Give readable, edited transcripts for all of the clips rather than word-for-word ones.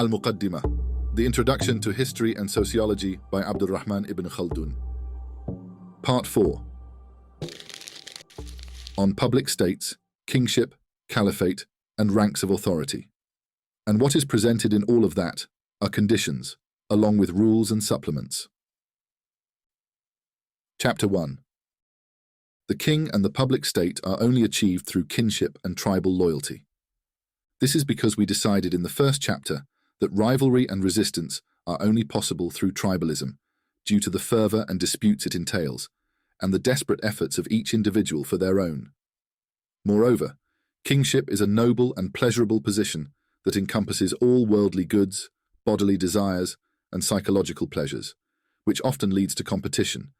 Al-Muqaddimah, The Introduction to History and Sociology by Abdurrahman Ibn Khaldun. Part 4. On Public States, Kingship, Caliphate, and Ranks of Authority. And what is presented in all of that are conditions, along with rules and supplements. Chapter 1. The king and the public state are only achieved through kinship and tribal loyalty. This is because we decided in the first chapter that rivalry and resistance are only possible through tribalism, due to the fervor and disputes it entails, and the desperate efforts of each individual for their own. Moreover, kingship is a noble and pleasurable position that encompasses all worldly goods, bodily desires, and psychological pleasures, which often leads to competition,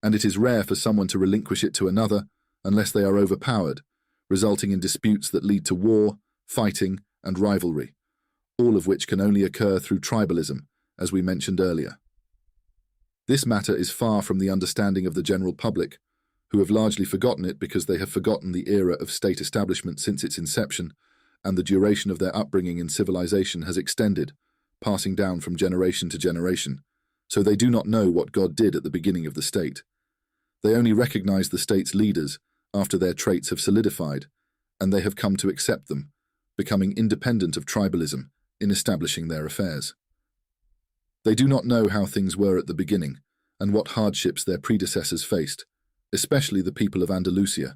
and it is rare for someone to relinquish it to another unless they are overpowered, resulting in disputes that lead to war, fighting, and rivalry, all of which can only occur through tribalism, as we mentioned earlier. This matter is far from the understanding of the general public, who have largely forgotten it because they have forgotten the era of state establishment since its inception, and the duration of their upbringing in civilization has extended, passing down from generation to generation, so they do not know what God did at the beginning of the state. They only recognize the state's leaders after their traits have solidified, and they have come to accept them, becoming independent of tribalism in establishing their affairs. They do not know how things were at the beginning and what hardships their predecessors faced, especially the people of Andalusia,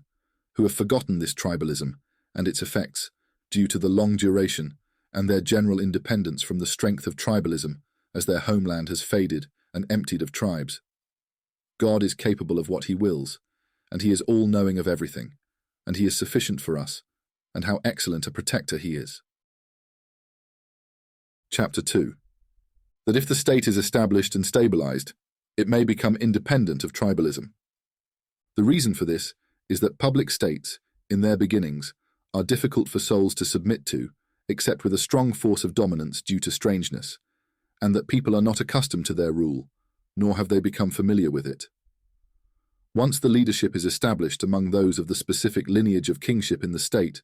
who have forgotten this tribalism and its effects due to the long duration and their general independence from the strength of tribalism as their homeland has faded and emptied of tribes. God is capable of what he wills, and he is all-knowing of everything, and he is sufficient for us, and how excellent a protector he is. Chapter 2. That if the state is established and stabilized, it may become independent of tribalism. The reason for this is that public states, in their beginnings, are difficult for souls to submit to, except with a strong force of dominance due to strangeness, and that people are not accustomed to their rule, nor have they become familiar with it. Once the leadership is established among those of the specific lineage of kingship in the state,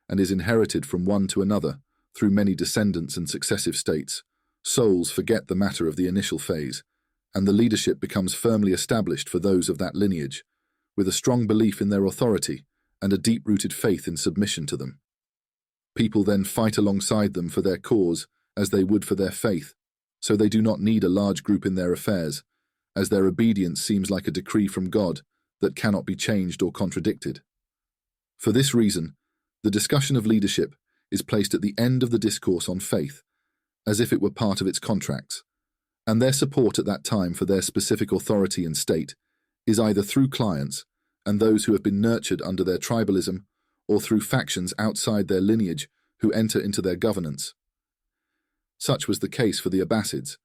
and is inherited from one to another through many descendants and successive states, souls forget the matter of the initial phase, and the leadership becomes firmly established for those of that lineage, with a strong belief in their authority and a deep-rooted faith in submission to them. People then fight alongside them for their cause as they would for their faith, so they do not need a large group in their affairs, as their obedience seems like a decree from God that cannot be changed or contradicted. For this reason, the discussion of leadership is placed at the end of the discourse on faith, as if it were part of its contracts, and their support at that time for their specific authority and state is either through clients and those who have been nurtured under their tribalism, or through factions outside their lineage who enter into their governance. Such was the case for the Abbasids,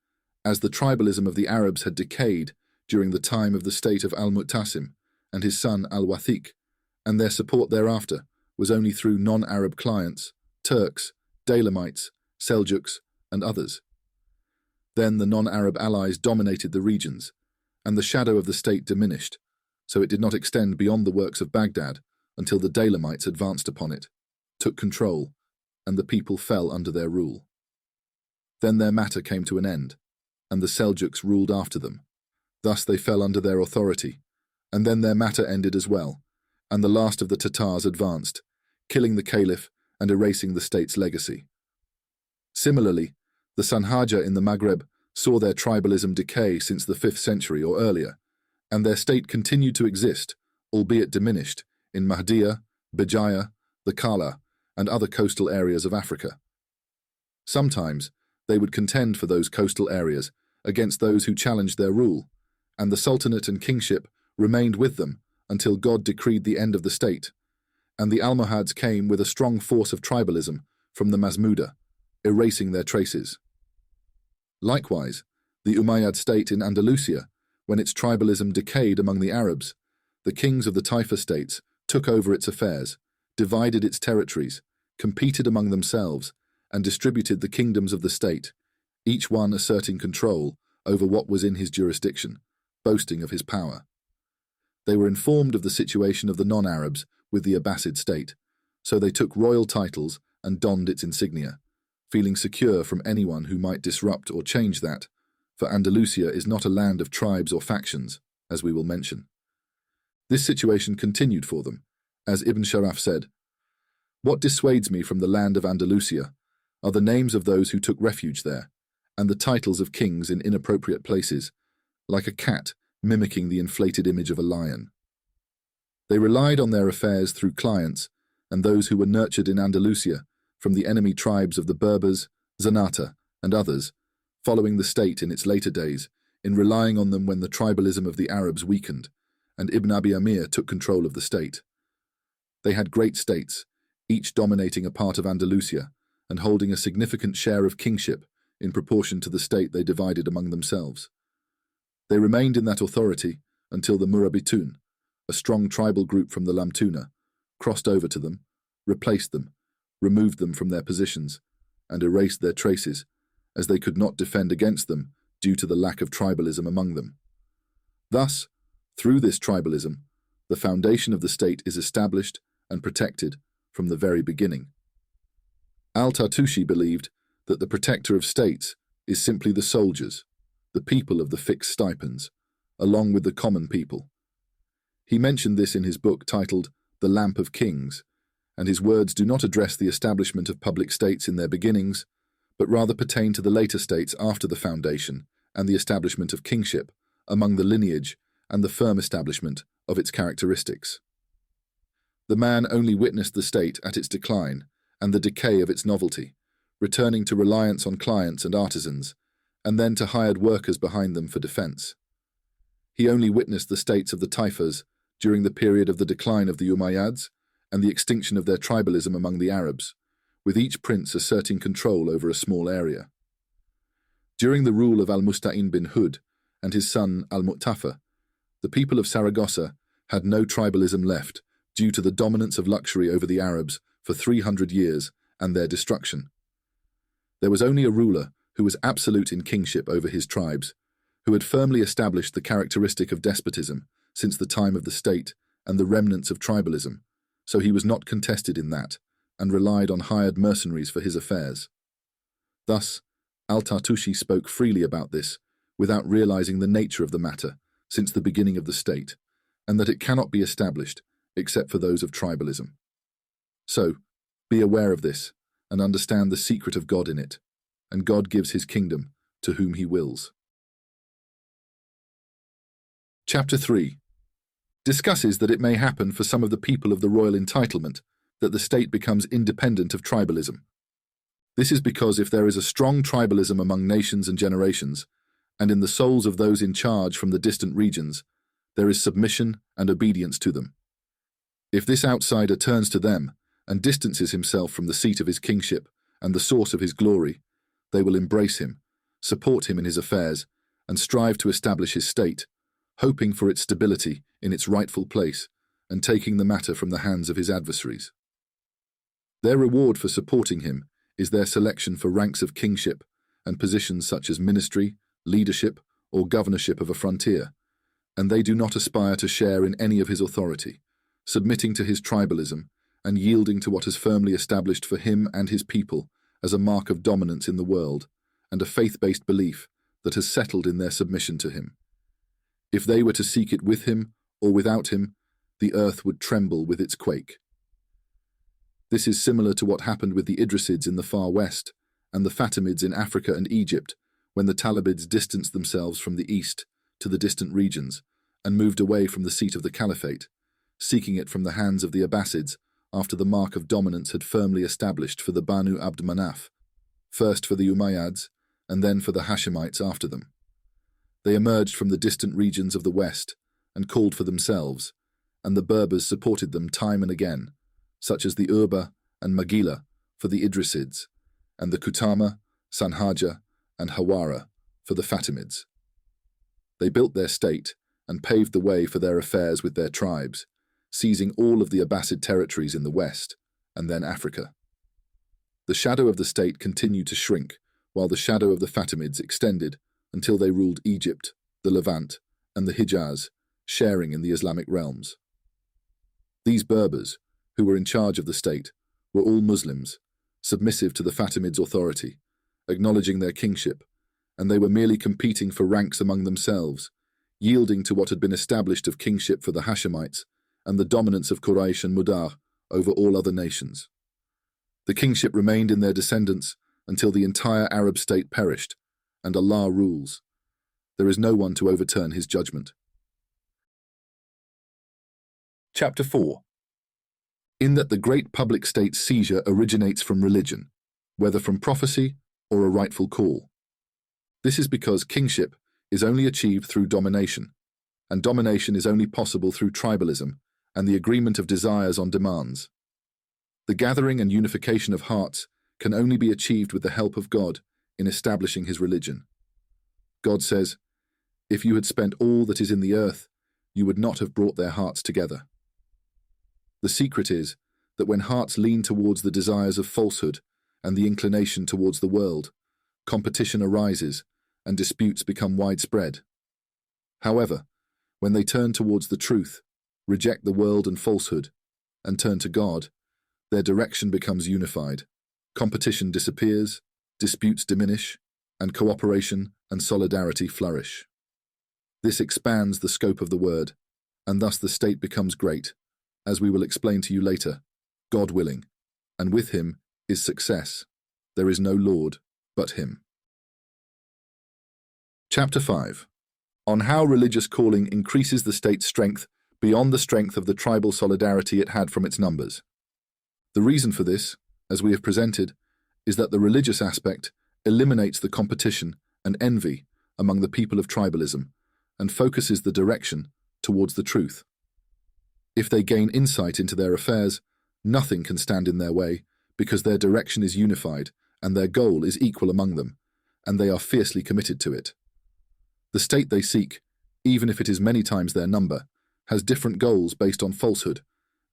as the tribalism of the Arabs had decayed during the time of the state of Al-Mu'tasim and his son Al-Wathiq, and their support thereafter was only through non-Arab clients, Turks, Daylamites, Seljuks, and others. Then the non-Arab allies dominated the regions, and the shadow of the state diminished, so it did not extend beyond the works of Baghdad until the Daylamites advanced upon it, took control, and the people fell under their rule. Then their matter came to an end, and the Seljuks ruled after them. Thus they fell under their authority, and then their matter ended as well, and the last of the Tatars advanced, killing the caliph and erasing the state's legacy. Similarly, the Sanhaja in the Maghreb saw their tribalism decay since the 5th century or earlier, and their state continued to exist, albeit diminished, in Mahdiya, Bijaya, the Kala, and other coastal areas of Africa. Sometimes they would contend for those coastal areas against those who challenged their rule, and the Sultanate and Kingship remained with them until God decreed the end of the state, and the Almohads came with a strong force of tribalism from the Masmuda, erasing their traces. Likewise, the Umayyad state in Andalusia, when its tribalism decayed among the Arabs, the kings of the Taifa states took over its affairs, divided its territories, competed among themselves, and distributed the kingdoms of the state, each one asserting control over what was in his jurisdiction, boasting of his power. They were informed of the situation of the non-Arabs with the Abbasid state, so they took royal titles and donned its insignia, feeling secure from anyone who might disrupt or change that, for Andalusia is not a land of tribes or factions, as we will mention. This situation continued for them, as Ibn Sharaf said, "What dissuades me from the land of Andalusia are the names of those who took refuge there, and the titles of kings in inappropriate places, like a cat mimicking the inflated image of a lion. They relied on their affairs through clients and those who were nurtured in Andalusia from the enemy tribes of the Berbers, Zanata, and others, following the state in its later days, in relying on them when the tribalism of the Arabs weakened, and Ibn Abi Amir took control of the state. They had great states, each dominating a part of Andalusia and holding a significant share of kingship in proportion to the state they divided among themselves. They remained in that authority until the Murabitun, a strong tribal group from the Lamtuna, crossed over to them, replaced them, removed them from their positions, and erased their traces, as they could not defend against them due to the lack of tribalism among them. Thus, through this tribalism, the foundation of the state is established and protected from the very beginning. Al-Tartushi believed that the protector of states is simply the soldiers, the people of the fixed stipends, along with the common people. He mentioned this in his book titled The Lamp of Kings, and his words do not address the establishment of public states in their beginnings, but rather pertain to the later states after the foundation and the establishment of kingship among the lineage and the firm establishment of its characteristics. The man only witnessed the state at its decline and the decay of its novelty, returning to reliance on clients and artisans, and then to hired workers behind them for defense. He only witnessed the states of the Taifas during the period of the decline of the Umayyads and the extinction of their tribalism among the Arabs, with each prince asserting control over a small area. During the rule of Al-Musta'in bin Hud and his son Al-Mu'tafa, the people of Saragossa had no tribalism left due to the dominance of luxury over the Arabs for 300 years and their destruction. There was only a ruler who was absolute in kingship over his tribes, who had firmly established the characteristic of despotism since the time of the state and the remnants of tribalism, so he was not contested in that, and relied on hired mercenaries for his affairs. Thus, Al-Tartushi spoke freely about this, without realizing the nature of the matter since the beginning of the state, and that it cannot be established except for those of tribalism. So, be aware of this, and understand the secret of God in it, and God gives his kingdom to whom he wills. Chapter 3 discusses that it may happen for some of the people of the royal entitlement that the state becomes independent of tribalism. This is because if there is a strong tribalism among nations and generations, and in the souls of those in charge from the distant regions, there is submission and obedience to them. If this outsider turns to them and distances himself from the seat of his kingship and the source of his glory, they will embrace him, support him in his affairs, and strive to establish his state, hoping for its stability in its rightful place and taking the matter from the hands of his adversaries. Their reward for supporting him is their selection for ranks of kingship and positions such as ministry, leadership, or governorship of a frontier, and they do not aspire to share in any of his authority, submitting to his tribalism and yielding to what is firmly established for him and his people as a mark of dominance in the world and a faith-based belief that has settled in their submission to him. If they were to seek it with him or without him, the earth would tremble with its quake. This is similar to what happened with the Idrisids in the far west and the Fatimids in Africa and Egypt when the Talibids distanced themselves from the east to the distant regions and moved away from the seat of the caliphate, seeking it from the hands of the Abbasids after the mark of dominance had firmly established for the Banu Abd Manaf, first for the Umayyads and then for the Hashemites after them. They emerged from the distant regions of the west and called for themselves, and the Berbers supported them time and again, such as the Urba and Magila for the Idrisids, and the Kutama, Sanhaja, and Hawara for the Fatimids. They built their state and paved the way for their affairs with their tribes, seizing all of the Abbasid territories in the west, and then Africa. The shadow of the state continued to shrink, while the shadow of the Fatimids extended until they ruled Egypt, the Levant, and the Hijaz, sharing in the Islamic realms. These Berbers, who were in charge of the state, were all Muslims, submissive to the Fatimids' authority, acknowledging their kingship, and they were merely competing for ranks among themselves, yielding to what had been established of kingship for the Hashemites and the dominance of Quraysh and Mudar over all other nations. The kingship remained in their descendants until the entire Arab state perished, and Allah rules. There is no one to overturn his judgment. Chapter 4. In that the great public state seizure originates from religion, whether from prophecy or a rightful call. This is because kingship is only achieved through domination, and domination is only possible through tribalism and the agreement of desires on demands. The gathering and unification of hearts can only be achieved with the help of God in establishing his religion. God says, "If you had spent all that is in the earth, you would not have brought their hearts together." The secret is that when hearts lean towards the desires of falsehood and the inclination towards the world, competition arises and disputes become widespread. However, when they turn towards the truth, reject the world and falsehood, and turn to God, their direction becomes unified, competition disappears, disputes diminish, and cooperation and solidarity flourish. This expands the scope of the word, and thus the state becomes great, as we will explain to you later, God willing, and with him is success. There is no Lord but him. Chapter 5. On how religious calling increases the state's strength beyond the strength of the tribal solidarity it had from its numbers. The reason for this, as we have presented, is that the religious aspect eliminates the competition and envy among the people of tribalism and focuses the direction towards the truth. If they gain insight into their affairs, nothing can stand in their way because their direction is unified and their goal is equal among them, and they are fiercely committed to it. The state they seek, even if it is many times their number, has different goals based on falsehood,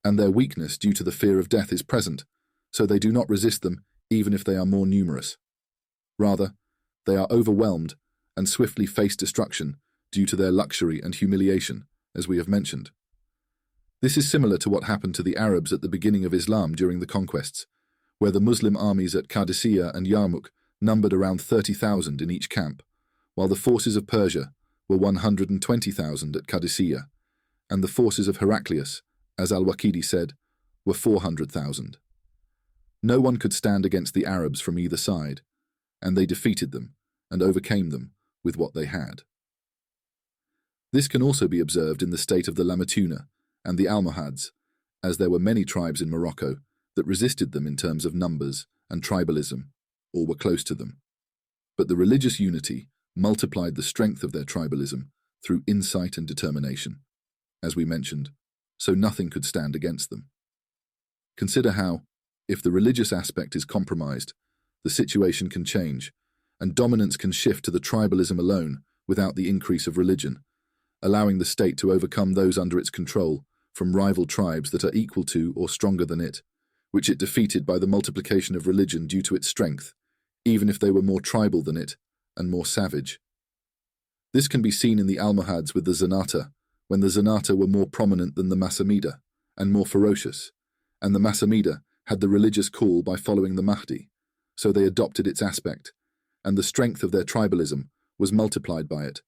and their weakness due to the fear of death is present, so they do not resist them even if they are more numerous. Rather, they are overwhelmed and swiftly face destruction due to their luxury and humiliation, as we have mentioned. This is similar to what happened to the Arabs at the beginning of Islam during the conquests, where the Muslim armies at Qadisiyah and Yarmouk numbered around 30,000 in each camp, while the forces of Persia were 120,000 at Qadisiyah, and the forces of Heraclius, as Al-Waqidi said, were 400,000. No one could stand against the Arabs from either side, and they defeated them and overcame them with what they had. This can also be observed in the state of the Lamatuna and the Almohads, as there were many tribes in Morocco that resisted them in terms of numbers and tribalism, or were close to them. But the religious unity multiplied the strength of their tribalism through insight and determination, as we mentioned, so nothing could stand against them. Consider how, if the religious aspect is compromised, the situation can change, and dominance can shift to the tribalism alone without the increase of religion, allowing the state to overcome those under its control from rival tribes that are equal to or stronger than it, which it defeated by the multiplication of religion due to its strength, even if they were more tribal than it and more savage. This can be seen in the Almohads with the Zenata, when the Zenata were more prominent than the Masamida and more ferocious, and the Masamida had the religious call by following the Mahdi, so they adopted its aspect, and the strength of their tribalism was multiplied by it,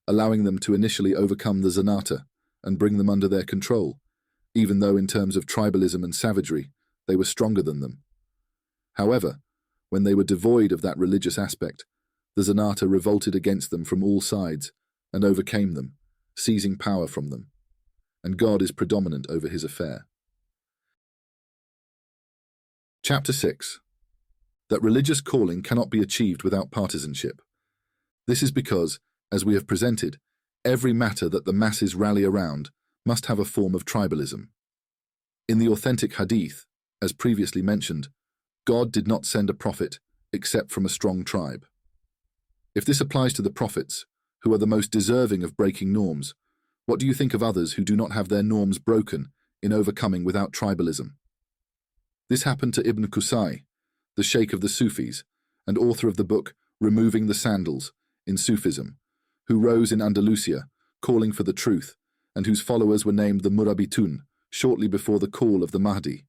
allowing them to initially overcome the Zenata and bring them under their control, even though in terms of tribalism and savagery, they were stronger than them. However, when they were devoid of that religious aspect, the Zenata revolted against them from all sides and overcame them, seizing power from them, and God is predominant over his affair. Chapter 6. That religious calling cannot be achieved without partisanship. This is because, as we have presented, every matter that the masses rally around must have a form of tribalism. In the authentic hadith, as previously mentioned, God did not send a prophet except from a strong tribe. If this applies to the prophets, who are the most deserving of breaking norms, what do you think of others who do not have their norms broken in overcoming without tribalism? This happened to Ibn Qusay, the sheikh of the Sufis, and author of the book Removing the Sandals in Sufism, who rose in Andalusia, calling for the truth, and whose followers were named the Murabitun shortly before the call of the Mahdi.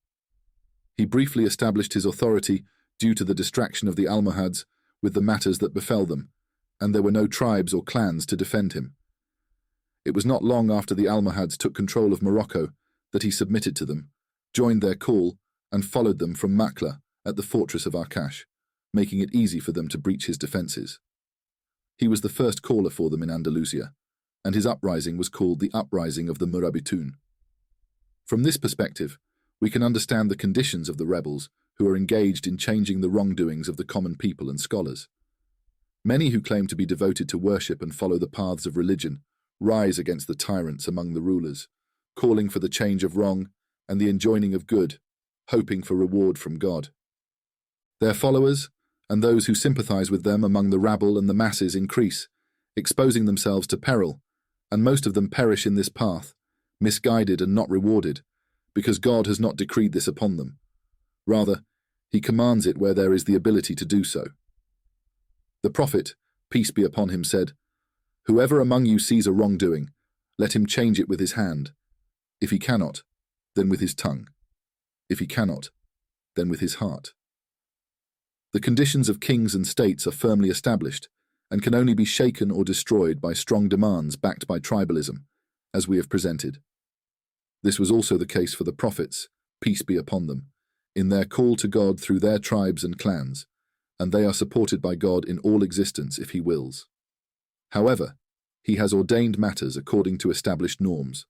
He briefly established his authority due to the distraction of the Almohads with the matters that befell them, and there were no tribes or clans to defend him. It was not long after the Almohads took control of Morocco that he submitted to them, joined their call, and followed them from Makla at the fortress of Arkash, making it easy for them to breach his defences. He was the first caller for them in Andalusia, and his uprising was called the Uprising of the Murabitun. From this perspective, we can understand the conditions of the rebels who are engaged in changing the wrongdoings of the common people and scholars. Many who claim to be devoted to worship and follow the paths of religion rise against the tyrants among the rulers, calling for the change of wrong and the enjoining of good, hoping for reward from God. Their followers, and those who sympathize with them among the rabble and the masses, increase, exposing themselves to peril, and most of them perish in this path, misguided and not rewarded, because God has not decreed this upon them. Rather, he commands it where there is the ability to do so. The Prophet, peace be upon him, said, "Whoever among you sees a wrongdoing, let him change it with his hand. If he cannot, then with his tongue. If he cannot, then with his heart." The conditions of kings and states are firmly established and can only be shaken or destroyed by strong demands backed by tribalism, as we have presented. This was also the case for the prophets, peace be upon them, in their call to God through their tribes and clans, and they are supported by God in all existence if he wills. However, he has ordained matters according to established norms,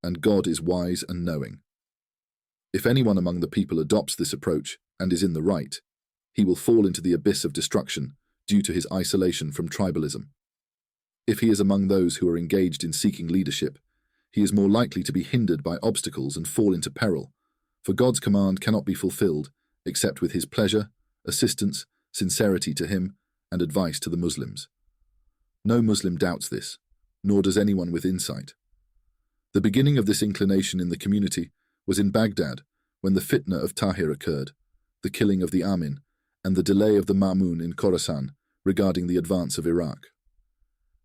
and God is wise and knowing. If anyone among the people adopts this approach and is in the right, he will fall into the abyss of destruction due to his isolation from tribalism. If he is among those who are engaged in seeking leadership, he is more likely to be hindered by obstacles and fall into peril, for God's command cannot be fulfilled except with his pleasure, assistance, sincerity to him, and advice to the Muslims. No Muslim doubts this, nor does anyone with insight. The beginning of this inclination in the community was in Baghdad when the fitna of Tahir occurred, the killing of the Amin, and the delay of the Ma'mun in Khorasan regarding the advance of Iraq.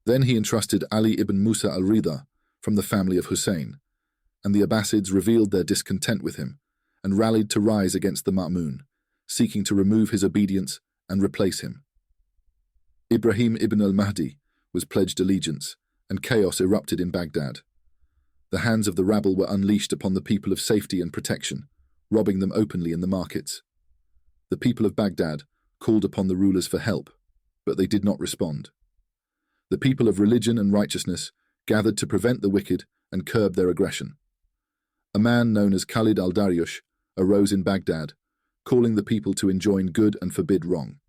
Then he entrusted Ali ibn Musa al-Rida from the family of Hussein, and the Abbasids revealed their discontent with him and rallied to rise against the Ma'mun, seeking to remove his obedience and replace him. Ibrahim ibn al-Mahdi was pledged allegiance, and chaos erupted in Baghdad. The hands of the rabble were unleashed upon the people of safety and protection, robbing them openly in the markets. The people of Baghdad called upon the rulers for help, but they did not respond. The people of religion and righteousness gathered to prevent the wicked and curb their aggression. A man known as Khalid al-Daryush arose in Baghdad, calling the people to enjoin good and forbid wrong.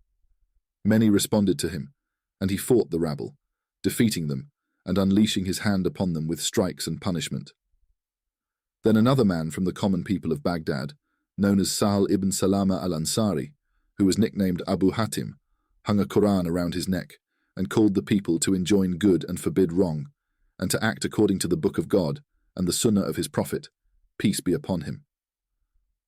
Many responded to him, and he fought the rabble, defeating them and unleashing his hand upon them with strikes and punishment. Then another man from the common people of Baghdad, known as Sahal ibn Salama al-Ansari, who was nicknamed Abu Hatim, hung a Quran around his neck and called the people to enjoin good and forbid wrong, and to act according to the Book of God and the Sunnah of his Prophet, peace be upon him.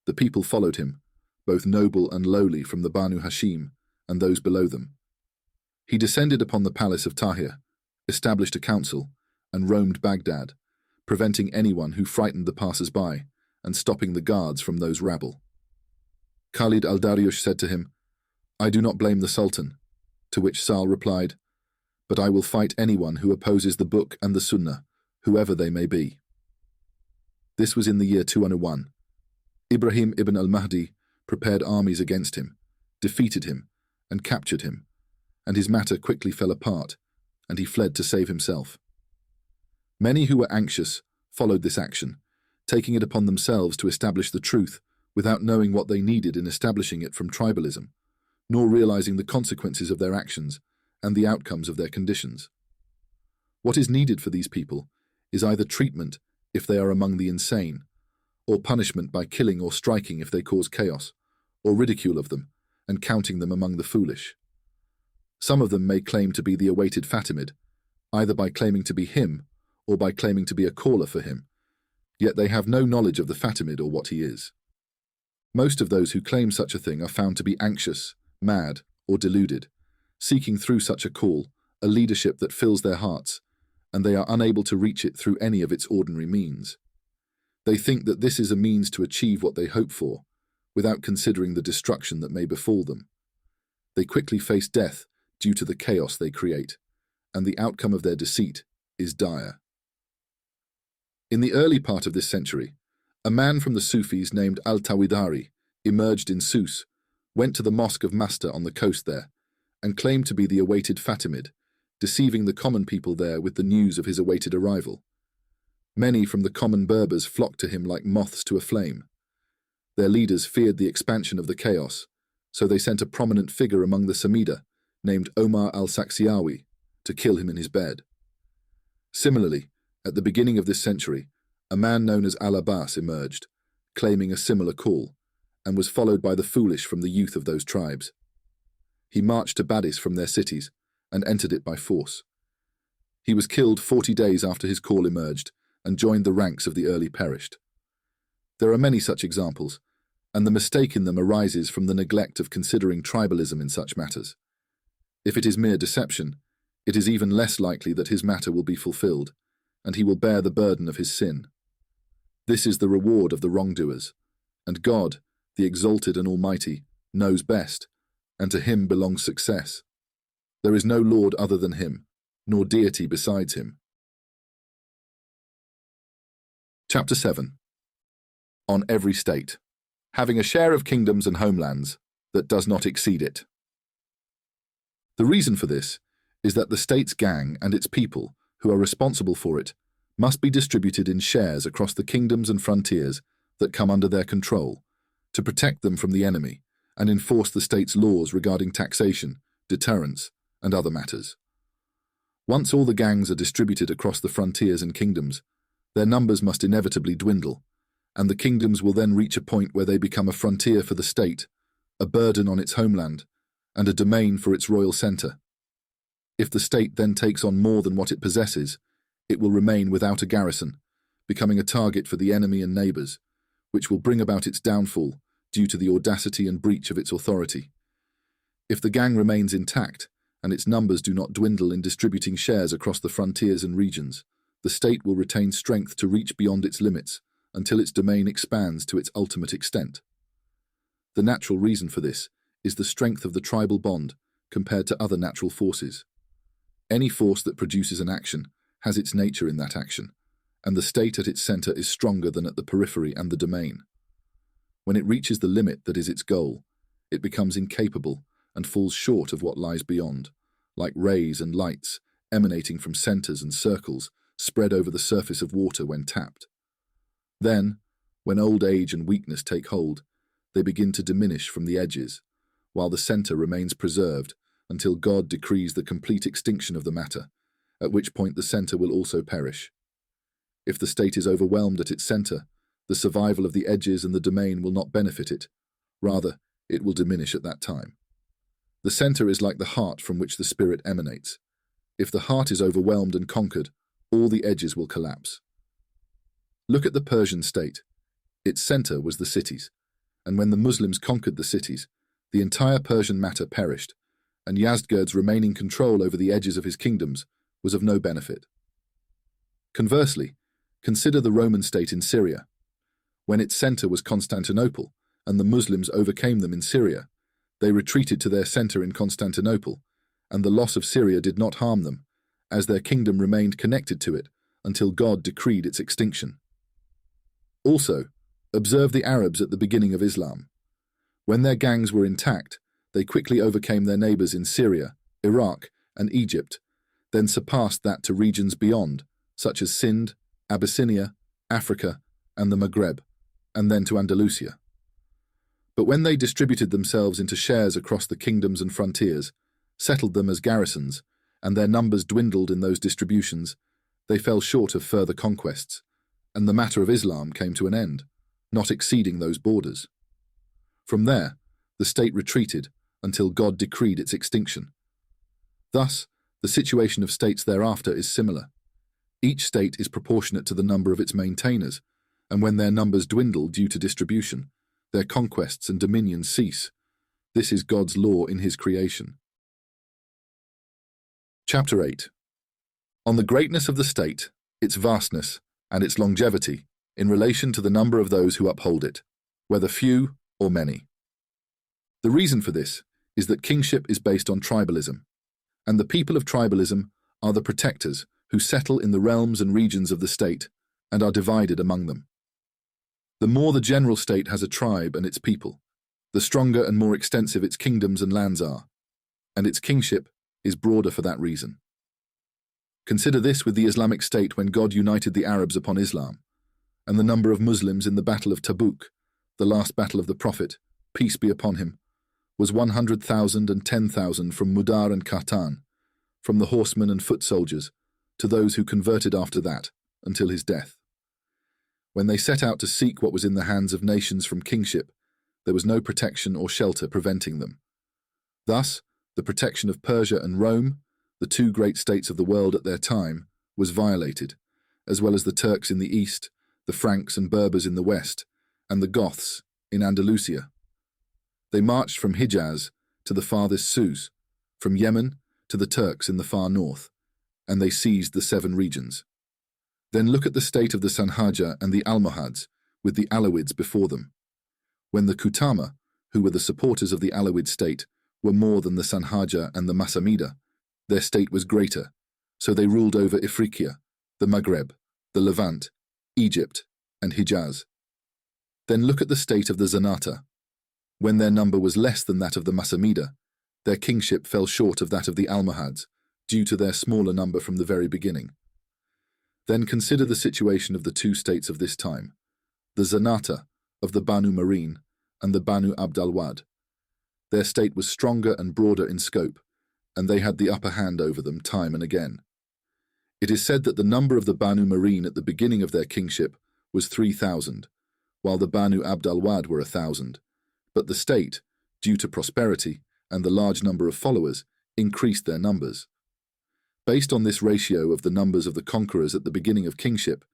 The people followed him, both noble and lowly from the Banu Hashim and those below them. He descended upon the palace of Tahir, established a council, and roamed Baghdad, preventing anyone who frightened the passers-by and stopping the guards from those rabble. Khalid al-Daryush said to him, "I do not blame the Sultan," to which Sal replied, "But I will fight anyone who opposes the book and the Sunnah, whoever they may be." This was in the year 201. Ibrahim ibn al-Mahdi prepared armies against him, defeated him, and captured him, and his matter quickly fell apart, and he fled to save himself. Many who were anxious followed this action, taking it upon themselves to establish the truth without knowing what they needed in establishing it from tribalism, nor realizing the consequences of their actions and the outcomes of their conditions. What is needed for these people is either treatment if they are among the insane, or punishment by killing or striking if they cause chaos, or ridicule of them and counting them among the foolish. Some of them may claim to be the awaited Fatimid, either by claiming to be him or by claiming to be a caller for him, yet they have no knowledge of the Fatimid or what he is. Most of those who claim such a thing are found to be anxious, mad, or deluded, seeking through such a call a leadership that fills their hearts, and they are unable to reach it through any of its ordinary means. They think that this is a means to achieve what they hope for, without considering the destruction that may befall them. They quickly face death due to the chaos they create, and the outcome of their deceit is dire. In the early part of this century, a man from the Sufis named Al-Tawidari emerged in Sus, went to the mosque of Masta on the coast there, and claimed to be the awaited Fatimid, deceiving the common people there with the news of his awaited arrival. Many from the common Berbers flocked to him like moths to a flame. Their leaders feared the expansion of the chaos, so they sent a prominent figure among the Samida, named Omar al-Saksiyawi, to kill him in his bed. Similarly, at the beginning of this century, a man known as Al-Abbas emerged, claiming a similar call, and was followed by the foolish from the youth of those tribes. He marched to Badis from their cities and entered it by force. He was killed 40 days after his call emerged and joined the ranks of the early perished. There are many such examples, and the mistake in them arises from the neglect of considering tribalism in such matters. If it is mere deception, it is even less likely that his matter will be fulfilled, and he will bear the burden of his sin. This is the reward of the wrongdoers, and God, the exalted and almighty, knows best, and to him belongs success. There is no Lord other than him, nor deity besides him. Chapter 7. On every state, having a share of kingdoms and homelands that does not exceed it. The reason for this is that the state's gang and its people, who are responsible for it, must be distributed in shares across the kingdoms and frontiers that come under their control, to protect them from the enemy and enforce the state's laws regarding taxation, deterrence, and other matters. Once all the gangs are distributed across the frontiers and kingdoms, their numbers must inevitably dwindle, and the kingdoms will then reach a point where they become a frontier for the state, a burden on its homeland, and a domain for its royal centre. If the state then takes on more than what it possesses, it will remain without a garrison, becoming a target for the enemy and neighbours, which will bring about its downfall due to the audacity and breach of its authority. If the gang remains intact, and its numbers do not dwindle in distributing shares across the frontiers and regions, the state will retain strength to reach beyond its limits until its domain expands to its ultimate extent. The natural reason for this is the strength of the tribal bond compared to other natural forces. Any force that produces an action has its nature in that action, and the state at its center is stronger than at the periphery and the domain. When it reaches the limit that is its goal, it becomes incapable and falls short of what lies beyond, like rays and lights emanating from centers and circles spread over the surface of water when tapped. Then, when old age and weakness take hold, they begin to diminish from the edges, while the center remains preserved until God decrees the complete extinction of the matter, at which point the center will also perish. If the state is overwhelmed at its center, the survival of the edges and the domain will not benefit it. Rather, it will diminish at that time. The center is like the heart from which the spirit emanates. If the heart is overwhelmed and conquered, all the edges will collapse. Look at the Persian state. Its center was the cities, and when the Muslims conquered the cities, the entire Persian matter perished, and Yazdgerd's remaining control over the edges of his kingdoms was of no benefit. Conversely, consider the Roman state in Syria. When its center was Constantinople, and the Muslims overcame them in Syria, they retreated to their center in Constantinople, and the loss of Syria did not harm them, as their kingdom remained connected to it until God decreed its extinction. Also, observe the Arabs at the beginning of Islam. When their gangs were intact, they quickly overcame their neighbors in Syria, Iraq, and Egypt, then surpassed that to regions beyond, such as Sind, Abyssinia, Africa, and the Maghreb, and then to Andalusia. But when they distributed themselves into shares across the kingdoms and frontiers, settled them as garrisons, and their numbers dwindled in those distributions, they fell short of further conquests, and the matter of Islam came to an end, not exceeding those borders. From there, the state retreated until God decreed its extinction. Thus, the situation of states thereafter is similar. Each state is proportionate to the number of its maintainers, and when their numbers dwindle due to distribution, their conquests and dominions cease. This is God's law in his creation. Chapter 8. On the greatness of the state, its vastness, and its longevity in relation to the number of those who uphold it, whether few or many. The reason for this is that kingship is based on tribalism, and the people of tribalism are the protectors who settle in the realms and regions of the state and are divided among them. The more the general state has a tribe and its people, the stronger and more extensive its kingdoms and lands are, and its kingship is broader for that reason. Consider this with the Islamic State when God united the Arabs upon Islam, and the number of Muslims in the Battle of Tabuk, the last battle of the Prophet, peace be upon him, was 100,000 and 10,000 from Mudar and Qahtan, from the horsemen and foot soldiers, to those who converted after that, until his death. When they set out to seek what was in the hands of nations from kingship, there was no protection or shelter preventing them. Thus, the protection of Persia and Rome, the two great states of the world at their time, was violated, as well as the Turks in the east, the Franks and Berbers in the west, and the Goths in Andalusia. They marched from Hijaz to the farthest Sus, from Yemen to the Turks in the far north, and they seized the 7 regions. Then look at the state of the Sanhaja and the Almohads, with the Alawids before them. When the Kutama, who were the supporters of the Alawid state, were more than the Sanhaja and the Masamida, their state was greater, so they ruled over Ifriqiya, the Maghreb, the Levant, Egypt, and Hijaz. Then look at the state of the Zanata. When their number was less than that of the Masamida, their kingship fell short of that of the Almohads, due to their smaller number from the very beginning. Then consider the situation of the two states of this time, the Zanata of the Banu Marine and the Banu Abd al-Wad. Their state was stronger and broader in scope, and they had the upper hand over them time and again. It is said that the number of the Banu Marine at the beginning of their kingship was 3,000, while the Banu Abd al-Wad were 1,000, but the state, due to prosperity and the large number of followers, increased their numbers. Based on this ratio of the numbers of the conquerors at the beginning of kingship,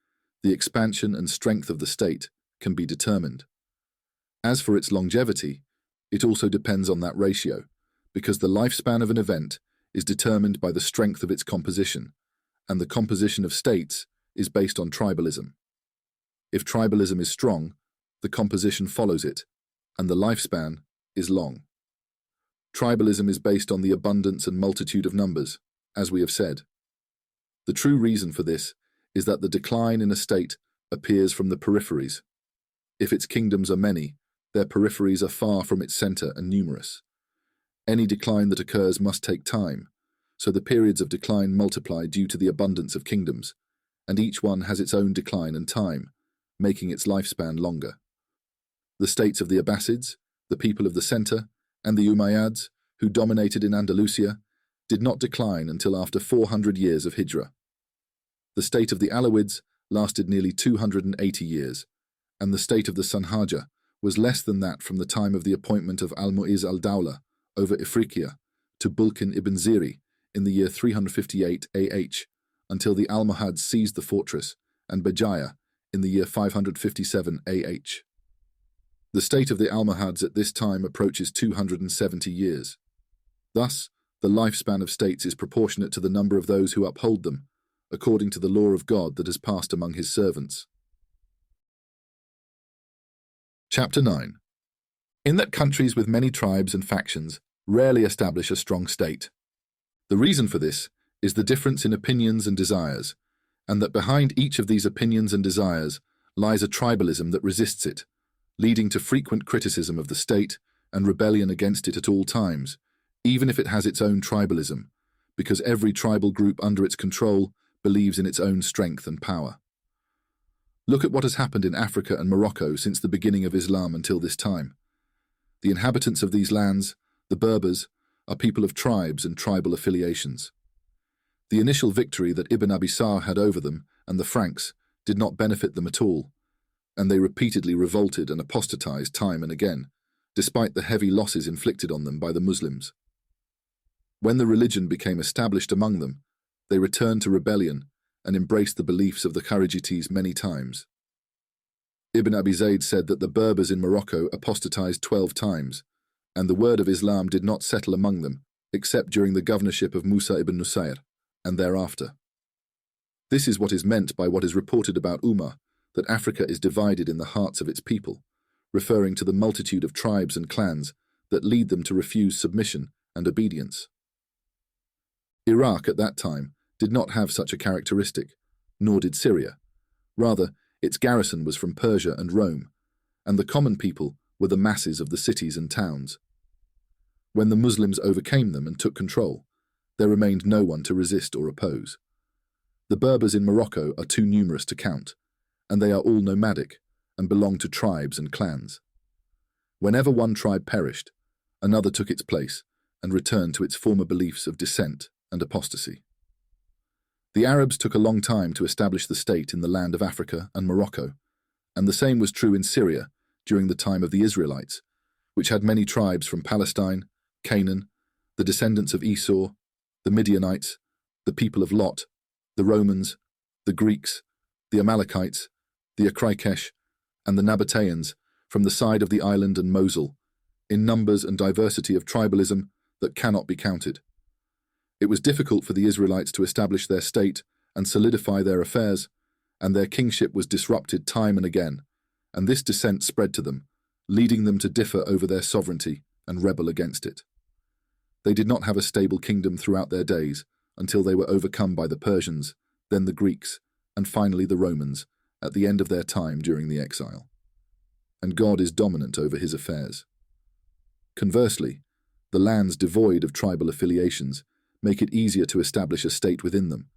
the expansion and strength of the state can be determined. As for its longevity, it also depends on that ratio, because the lifespan of an event is determined by the strength of its composition, and the composition of states is based on tribalism. If tribalism is strong, the composition follows it, and the lifespan is long. Tribalism is based on the abundance and multitude of numbers, as we have said. The true reason for this is that the decline in a state appears from the peripheries. If its kingdoms are many, their peripheries are far from its center and numerous. Any decline that occurs must take time, so the periods of decline multiply due to the abundance of kingdoms, and each one has its own decline and time, making its lifespan longer. The states of the Abbasids, the people of the center, and the Umayyads, who dominated in Andalusia, did not decline until after 400 years of Hijrah. The state of the Alawids lasted nearly 280 years, and the state of the Sanhaja was less than that from the time of the appointment of Al-Mu'izz al-Dawla over Ifriqiya to Bulkin ibn Ziri in the year 358 AH, until the Almohads seized the fortress, and Bajaya in the year 557 AH. The state of the Almohads at this time approaches 270 years. Thus, the lifespan of states is proportionate to the number of those who uphold them, according to the law of God that has passed among his servants. Chapter 9. In that countries with many tribes and factions rarely establish a strong state. The reason for this is the difference in opinions and desires, and that behind each of these opinions and desires lies a tribalism that resists it, leading to frequent criticism of the state and rebellion against it at all times, even if it has its own tribalism, because every tribal group under its control believes in its own strength and power. Look at what has happened in Africa and Morocco since the beginning of Islam until this time. The inhabitants of these lands, the Berbers, are people of tribes and tribal affiliations. The initial victory that Ibn Abisar had over them and the Franks did not benefit them at all, and they repeatedly revolted and apostatized time and again, despite the heavy losses inflicted on them by the Muslims. When the religion became established among them, they returned to rebellion and embraced the beliefs of the Kharijites many times. Ibn Abi Zayd said that the Berbers in Morocco apostatized 12 times, and the word of Islam did not settle among them, except during the governorship of Musa ibn Nusayr, and thereafter. This is what is meant by what is reported about Ummah, that Africa is divided in the hearts of its people, referring to the multitude of tribes and clans that lead them to refuse submission and obedience. Iraq at that time did not have such a characteristic, nor did Syria. Rather, its garrison was from Persia and Rome, and the common people were the masses of the cities and towns. When the Muslims overcame them and took control, there remained no one to resist or oppose. The Berbers in Morocco are too numerous to count, and they are all nomadic and belong to tribes and clans. Whenever one tribe perished, another took its place and returned to its former beliefs of dissent and apostasy. The Arabs took a long time to establish the state in the land of Africa and Morocco, and the same was true in Syria during the time of the Israelites, which had many tribes from Palestine, Canaan, the descendants of Esau, the Midianites, the people of Lot, the Romans, the Greeks, the Amalekites, the Akrikesh, and the Nabateans from the side of the island and Mosul, in numbers and diversity of tribalism that cannot be counted. It was difficult for the Israelites to establish their state and solidify their affairs, and their kingship was disrupted time and again, and this dissent spread to them, leading them to differ over their sovereignty and rebel against it. They did not have a stable kingdom throughout their days until they were overcome by the Persians, then the Greeks, and finally the Romans, at the end of their time during the exile. And God is dominant over his affairs. Conversely, the lands devoid of tribal affiliations make it easier to establish a state within them,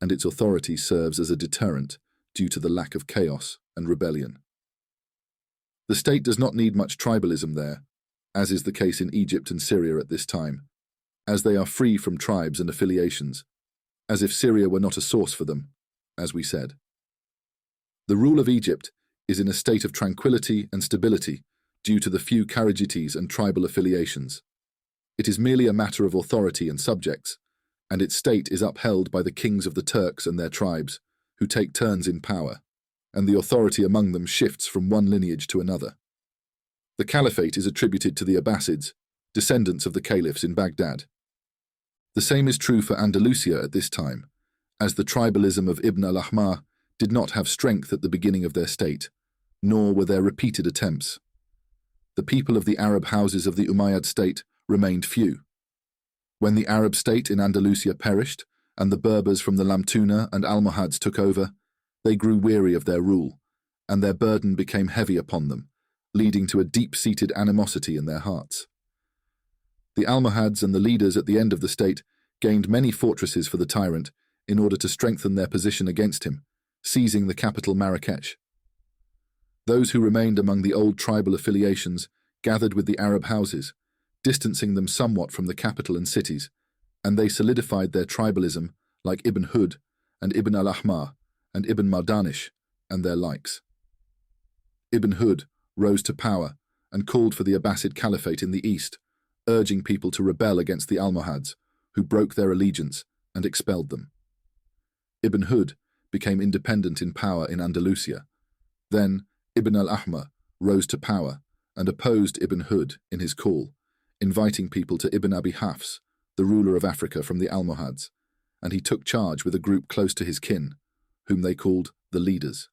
and its authority serves as a deterrent due to the lack of chaos and rebellion. The state does not need much tribalism there, as is the case in Egypt and Syria at this time, as they are free from tribes and affiliations, as if Syria were not a source for them, as we said. The rule of Egypt is in a state of tranquility and stability due to the few Kharijites and tribal affiliations. It is merely a matter of authority and subjects, and its state is upheld by the kings of the Turks and their tribes, who take turns in power, and the authority among them shifts from one lineage to another. The caliphate is attributed to the Abbasids, descendants of the caliphs in Baghdad. The same is true for Andalusia at this time, as the tribalism of Ibn al-Ahmar did not have strength at the beginning of their state, nor were there repeated attempts. The people of the Arab houses of the Umayyad state remained few. When the Arab state in Andalusia perished, and the Berbers from the Lamtuna and Almohads took over, they grew weary of their rule, and their burden became heavy upon them, leading to a deep-seated animosity in their hearts. The Almohads and the leaders at the end of the state gained many fortresses for the tyrant in order to strengthen their position against him, seizing the capital Marrakech. Those who remained among the old tribal affiliations gathered with the Arab houses, distancing them somewhat from the capital and cities, and they solidified their tribalism like Ibn Hud and Ibn al-Ahmar and Ibn Mardanish and their likes. Ibn Hud rose to power and called for the Abbasid Caliphate in the east, urging people to rebel against the Almohads, who broke their allegiance and expelled them. Ibn Hud became independent in power in Andalusia. Then Ibn al-Ahmar rose to power and opposed Ibn Hud in his call, inviting people to Ibn Abi Hafs, the ruler of Africa from the Almohads, and he took charge with a group close to his kin, whom they called the leaders.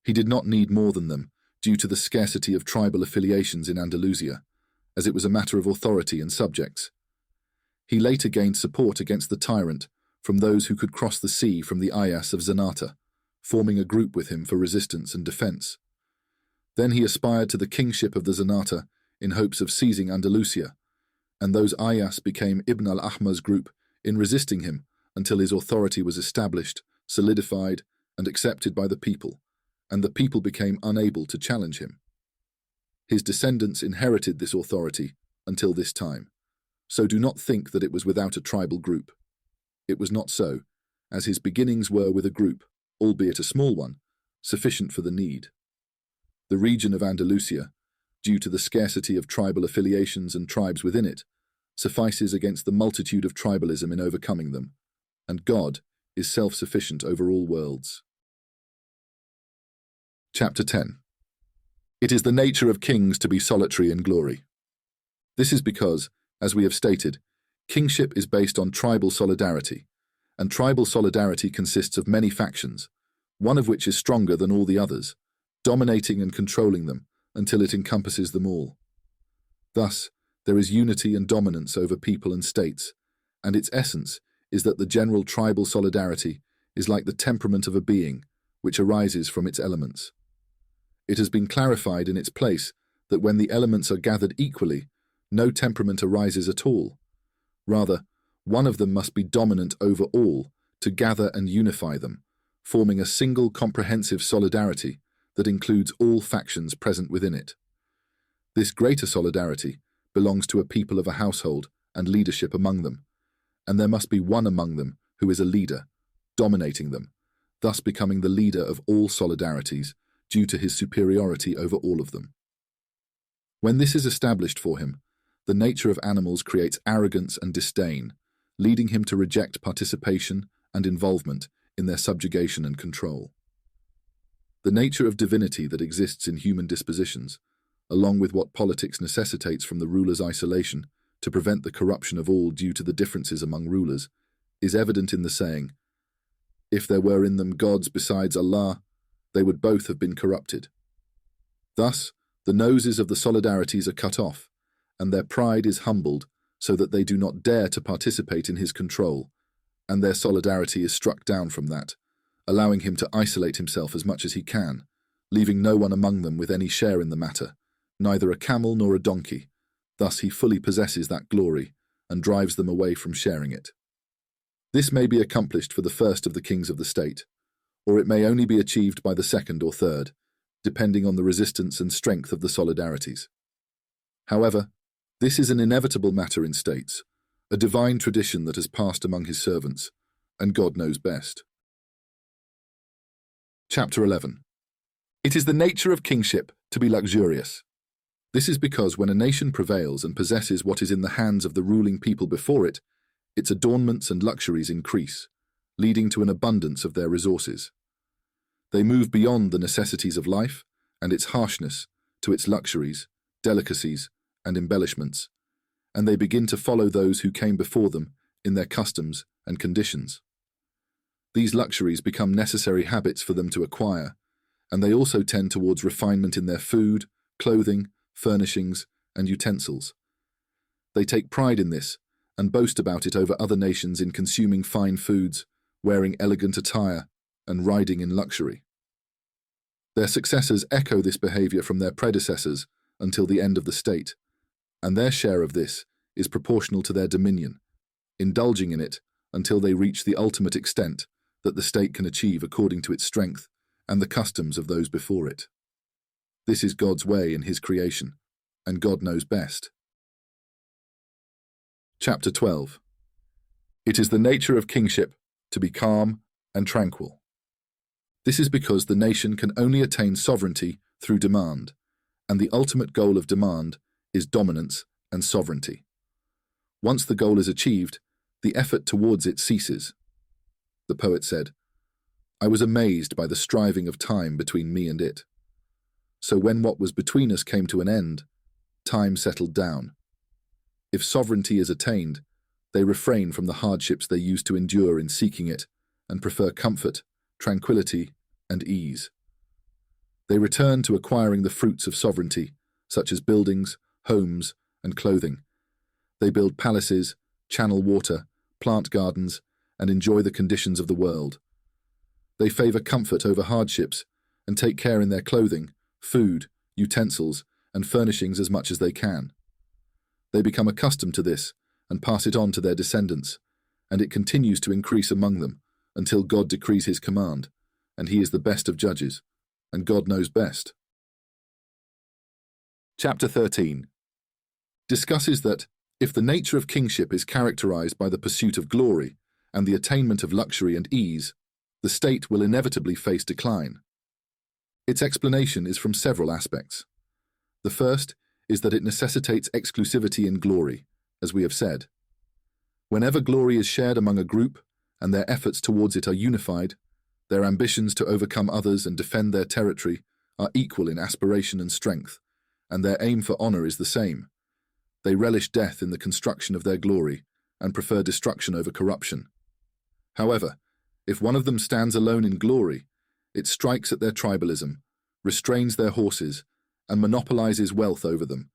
He did not need more than them due to the scarcity of tribal affiliations in Andalusia, as it was a matter of authority and subjects. He later gained support against the tyrant from those who could cross the sea from the Ayas of Zanata, forming a group with him for resistance and defense. Then he aspired to the kingship of the Zanata in hopes of seizing Andalusia, and those Ayas became Ibn al-Ahmar's group in resisting him until his authority was established, solidified, and accepted by the people, and the people became unable to challenge him. His descendants inherited this authority until this time, so do not think that it was without a tribal group. It was not so, as his beginnings were with a group, albeit a small one, sufficient for the need. The region of Andalusia, due to the scarcity of tribal affiliations and tribes within it, suffices against the multitude of tribalism in overcoming them, and God is self-sufficient over all worlds. Chapter 10. It is the nature of kings to be solitary in glory. This is because, as we have stated, kingship is based on tribal solidarity, and tribal solidarity consists of many factions, one of which is stronger than all the others, dominating and controlling them, until it encompasses them all. Thus, there is unity and dominance over people and states, and its essence is that the general tribal solidarity is like the temperament of a being, which arises from its elements. It has been clarified in its place that when the elements are gathered equally, no temperament arises at all. Rather, one of them must be dominant over all to gather and unify them, forming a single comprehensive solidarity that includes all factions present within it. This greater solidarity belongs to a people of a household and leadership among them, and there must be one among them who is a leader, dominating them, thus becoming the leader of all solidarities due to his superiority over all of them. When this is established for him, the nature of animals creates arrogance and disdain, leading him to reject participation and involvement in their subjugation and control. The nature of divinity that exists in human dispositions, along with what politics necessitates from the ruler's isolation to prevent the corruption of all due to the differences among rulers, is evident in the saying, "If there were in them gods besides Allah, they would both have been corrupted." Thus, the noses of the solidarities are cut off, and their pride is humbled so that they do not dare to participate in his control, and their solidarity is struck down from that, allowing him to isolate himself as much as he can, leaving no one among them with any share in the matter, neither a camel nor a donkey. Thus he fully possesses that glory and drives them away from sharing it. This may be accomplished for the first of the kings of the state, or it may only be achieved by the second or third, depending on the resistance and strength of the solidarities. However, this is an inevitable matter in states, a divine tradition that has passed among his servants, and God knows best. Chapter 11. It is the nature of kingship to be luxurious. This is because when a nation prevails and possesses what is in the hands of the ruling people before it, its adornments and luxuries increase, leading to an abundance of their resources. They move beyond the necessities of life and its harshness to its luxuries, delicacies, and embellishments, and they begin to follow those who came before them in their customs and conditions. These luxuries become necessary habits for them to acquire, and they also tend towards refinement in their food, clothing, furnishings, and utensils. They take pride in this and boast about it over other nations in consuming fine foods, wearing elegant attire, and riding in luxury. Their successors echo this behavior from their predecessors until the end of the state, and their share of this is proportional to their dominion, indulging in it until they reach the ultimate extent that the state can achieve according to its strength and the customs of those before it. This is God's way in his creation, and God knows best. Chapter 12. It is the nature of kingship to be calm and tranquil. This is because the nation can only attain sovereignty through demand, and the ultimate goal of demand is dominance and sovereignty. Once the goal is achieved, the effort towards it ceases. The poet said, "I was amazed by the striving of time between me and it. So when what was between us came to an end, time settled down. If sovereignty is attained, they refrain from the hardships they used to endure in seeking it and prefer comfort, tranquility, and ease. They return to acquiring the fruits of sovereignty, such as buildings, homes, and clothing. They build palaces, channel water, plant gardens, and enjoy the conditions of the world. They favor comfort over hardships and take care in their clothing, food, utensils, and furnishings as much as they can. They become accustomed to this and pass it on to their descendants, and it continues to increase among them until God decrees his command, and he is the best of judges, and God knows best. Chapter 13 discusses that if the nature of kingship is characterized by the pursuit of glory and the attainment of luxury and ease, the state will inevitably face decline. Its explanation is from several aspects. The first is that it necessitates exclusivity in glory, as we have said. Whenever glory is shared among a group and their efforts towards it are unified, their ambitions to overcome others and defend their territory are equal in aspiration and strength, and their aim for honor is the same. They relish death in the construction of their glory and prefer destruction over corruption. However, if one of them stands alone in glory, it strikes at their tribalism, restrains their horses, and monopolizes wealth over them,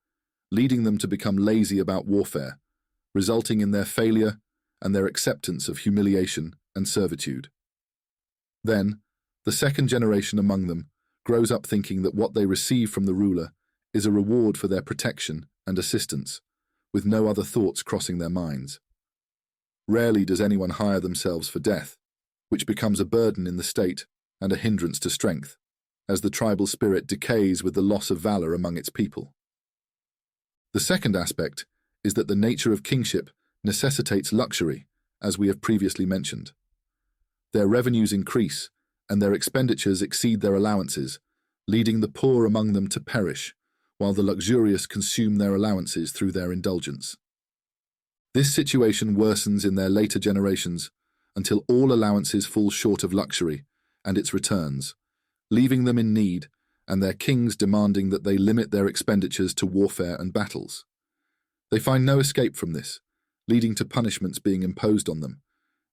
leading them to become lazy about warfare, resulting in their failure and their acceptance of humiliation and servitude. Then, the second generation among them grows up thinking that what they receive from the ruler is a reward for their protection and assistance, with no other thoughts crossing their minds. Rarely does anyone hire themselves for death, which becomes a burden in the state and a hindrance to strength, as the tribal spirit decays with the loss of valor among its people. The second aspect is that the nature of kingship necessitates luxury, as we have previously mentioned. Their revenues increase, and their expenditures exceed their allowances, leading the poor among them to perish, while the luxurious consume their allowances through their indulgence. This situation worsens in their later generations until all allowances fall short of luxury and its returns, leaving them in need and their kings demanding that they limit their expenditures to warfare and battles. They find no escape from this, leading to punishments being imposed on them,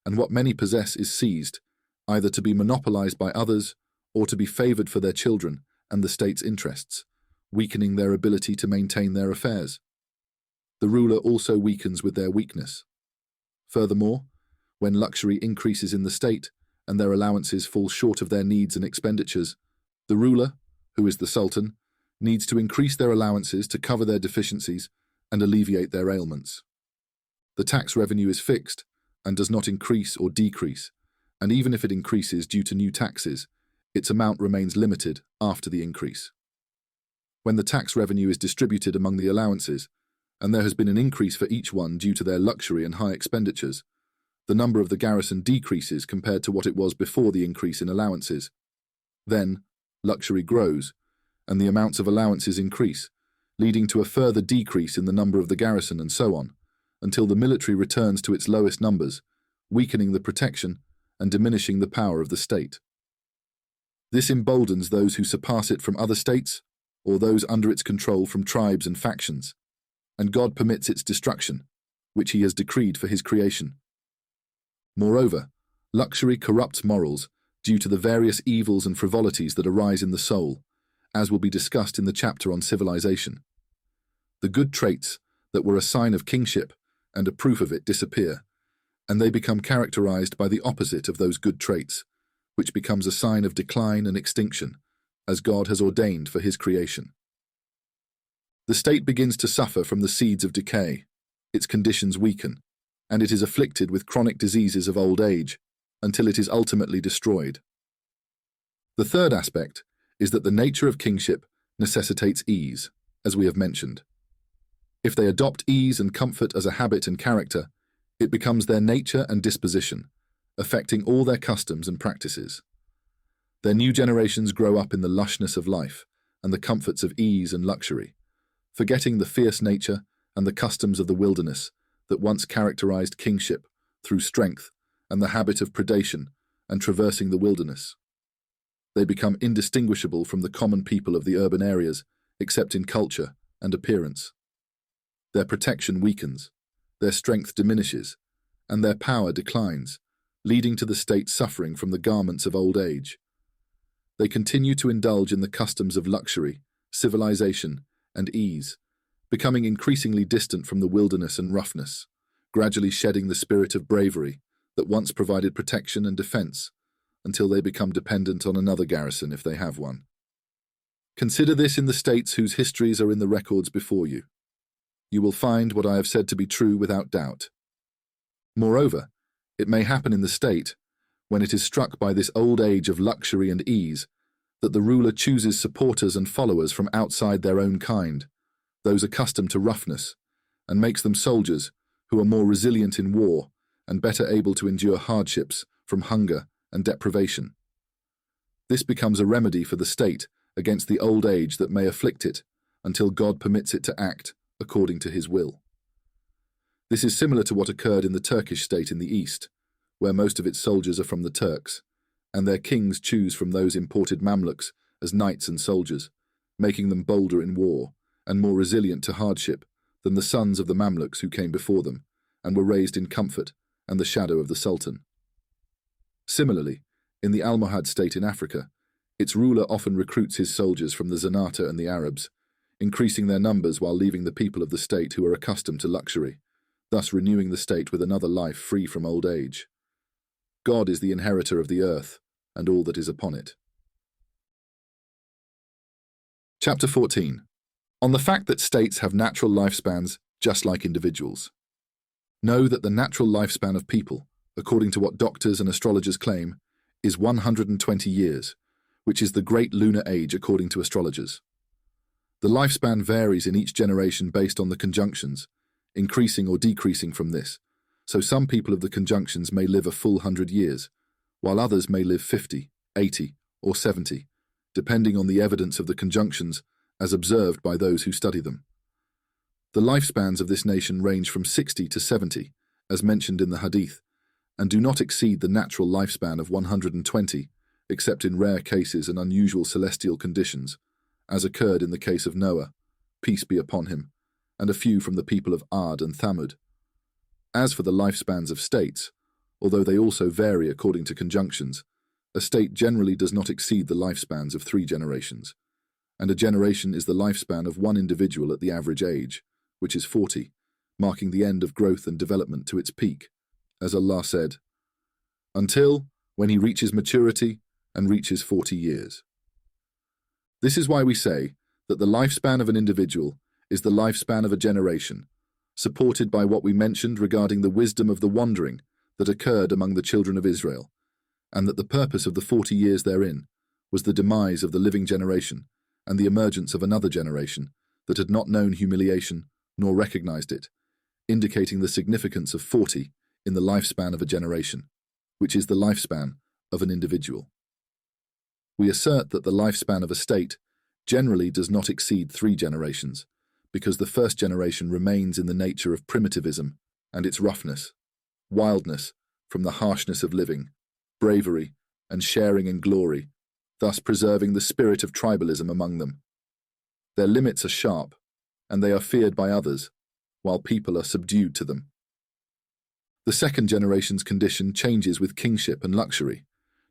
and what many possess is seized, either to be monopolized by others or to be favored for their children and the state's interests, weakening their ability to maintain their affairs. The ruler also weakens with their weakness. Furthermore, when luxury increases in the state and their allowances fall short of their needs and expenditures, the ruler, who is the Sultan, needs to increase their allowances to cover their deficiencies and alleviate their ailments. The tax revenue is fixed and does not increase or decrease, and even if it increases due to new taxes, its amount remains limited after the increase. When the tax revenue is distributed among the allowances, and there has been an increase for each one due to their luxury and high expenditures, the number of the garrison decreases compared to what it was before the increase in allowances. Then, luxury grows, and the amounts of allowances increase, leading to a further decrease in the number of the garrison and so on, until the military returns to its lowest numbers, weakening the protection and diminishing the power of the state. This emboldens those who surpass it from other states, or those under its control from tribes and factions, and God permits its destruction, which he has decreed for his creation. Moreover, luxury corrupts morals due to the various evils and frivolities that arise in the soul, as will be discussed in the chapter on civilization. The good traits that were a sign of kingship and a proof of it disappear, and they become characterized by the opposite of those good traits, which becomes a sign of decline and extinction, as God has ordained for his creation. The state begins to suffer from the seeds of decay, its conditions weaken, and it is afflicted with chronic diseases of old age, until it is ultimately destroyed. The third aspect is that the nature of kingship necessitates ease, as we have mentioned. If they adopt ease and comfort as a habit and character, it becomes their nature and disposition, affecting all their customs and practices. Their new generations grow up in the lushness of life and the comforts of ease and luxury, forgetting the fierce nature and the customs of the wilderness that once characterized kingship through strength and the habit of predation and traversing the wilderness. They become indistinguishable from the common people of the urban areas, except in culture and appearance. Their protection weakens, their strength diminishes, and their power declines, leading to the state suffering from the garments of old age. They continue to indulge in the customs of luxury, civilization, and ease, becoming increasingly distant from the wilderness and roughness, gradually shedding the spirit of bravery that once provided protection and defense, until they become dependent on another garrison if they have one. Consider this in the states whose histories are in the records before you. You will find what I have said to be true without doubt. Moreover, it may happen in the state, when it is struck by this old age of luxury and ease, that the ruler chooses supporters and followers from outside their own kind, those accustomed to roughness, and makes them soldiers who are more resilient in war and better able to endure hardships from hunger and deprivation. This becomes a remedy for the state against the old age that may afflict it until God permits it to act according to his will. This is similar to what occurred in the Turkish state in the east, where most of its soldiers are from the Turks, and their kings choose from those imported Mamluks as knights and soldiers, making them bolder in war and more resilient to hardship than the sons of the Mamluks who came before them and were raised in comfort and the shadow of the Sultan. Similarly, in the Almohad state in Africa, Its ruler often recruits his soldiers from the Zenata and the Arabs, increasing their numbers while leaving the people of the state who are accustomed to luxury, thus renewing the state with another life free from old age. God is the inheritor of the earth and all that is upon it. Chapter 14. On the fact that states have natural lifespans just like individuals. Know that the natural lifespan of people, according to what doctors and astrologers claim, is 120 years, which is the great lunar age according to astrologers. The lifespan varies in each generation based on the conjunctions, increasing or decreasing from this, so some people of the conjunctions may live a full 100 years, while others may live 50, 80, or 70, depending on the evidence of the conjunctions as observed by those who study them. The lifespans of this nation range from 60 to 70, as mentioned in the Hadith, and do not exceed the natural lifespan of 120, except in rare cases and unusual celestial conditions, as occurred in the case of Noah, peace be upon him, and a few from the people of Ad and Thamud. As for the lifespans of states, although they also vary according to conjunctions, a state generally does not exceed the lifespans of 3 generations, and a generation is the lifespan of one individual at the average age, which is 40, marking the end of growth and development to its peak, as Allah said, until when he reaches maturity and reaches 40 years. This is why we say that the lifespan of an individual is the lifespan of a generation, supported by what we mentioned regarding the wisdom of the wandering that occurred among the children of Israel, and that the purpose of the 40 years therein was the demise of the living generation and the emergence of another generation that had not known humiliation nor recognized it, indicating the significance of 40 in the lifespan of a generation, which is the lifespan of an individual. We assert that the lifespan of a state generally does not exceed 3 generations, because the first generation remains in the nature of primitivism and its roughness, wildness from the harshness of living, bravery and sharing in glory, thus preserving the spirit of tribalism among them. Their limits are sharp, and they are feared by others, while people are subdued to them. The second generation's condition changes with kingship and luxury,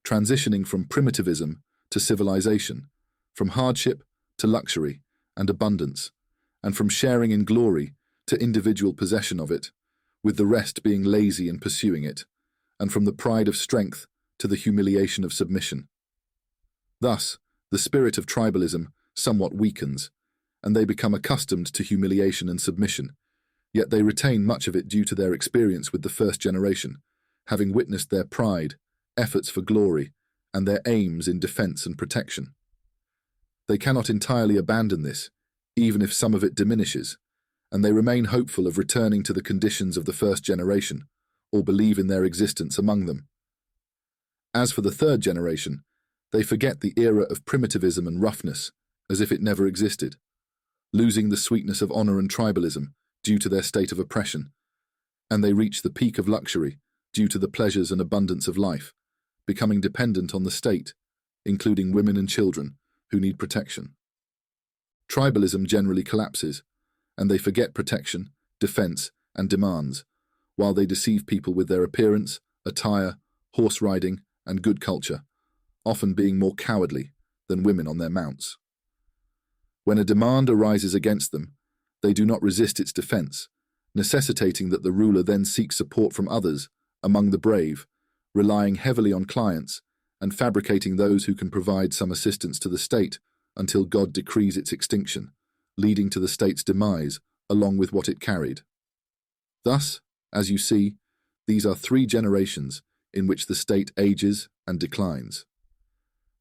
transitioning from primitivism to civilization, from hardship to luxury and abundance, and from sharing in glory to individual possession of it, with the rest being lazy in pursuing it, and from the pride of strength to the humiliation of submission. Thus, the spirit of tribalism somewhat weakens, and they become accustomed to humiliation and submission, yet they retain much of it due to their experience with the first generation, having witnessed their pride, efforts for glory, and their aims in defense and protection. They cannot entirely abandon this, even if some of it diminishes, and they remain hopeful of returning to the conditions of the first generation, or believe in their existence among them. As for the third generation, they forget the era of primitivism and roughness, as if it never existed, losing the sweetness of honor and tribalism due to their state of oppression, and they reach the peak of luxury due to the pleasures and abundance of life, becoming dependent on the state, including women and children who need protection. Tribalism generally collapses, and they forget protection, defense, and demands, while they deceive people with their appearance, attire, horse riding, and good culture, often being more cowardly than women on their mounts. When a demand arises against them, they do not resist its defense, necessitating that the ruler then seeks support from others, among the brave, relying heavily on clients, and fabricating those who can provide some assistance to the state until God decrees its extinction, leading to the state's demise, along with what it carried. Thus, as you see, these are 3 generations in which the state ages and declines.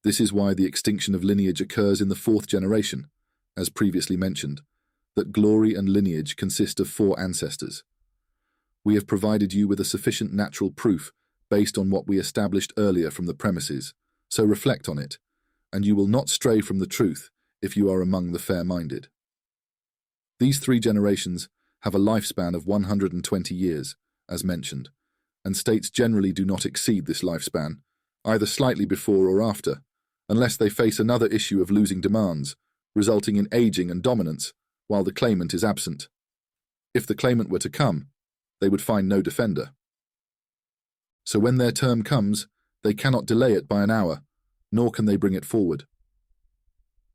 This is why the extinction of lineage occurs in the 4th generation, as previously mentioned, that glory and lineage consist of 4 ancestors. We have provided you with a sufficient natural proof based on what we established earlier from the premises, so reflect on it, and you will not stray from the truth if you are among the fair-minded. These 3 generations have a lifespan of 120 years, as mentioned, and states generally do not exceed this lifespan, either slightly before or after, unless they face another issue of losing demands, resulting in aging and dominance, while the claimant is absent. If the claimant were to come, they would find no defender. So when their term comes, they cannot delay it by an hour, nor can they bring it forward.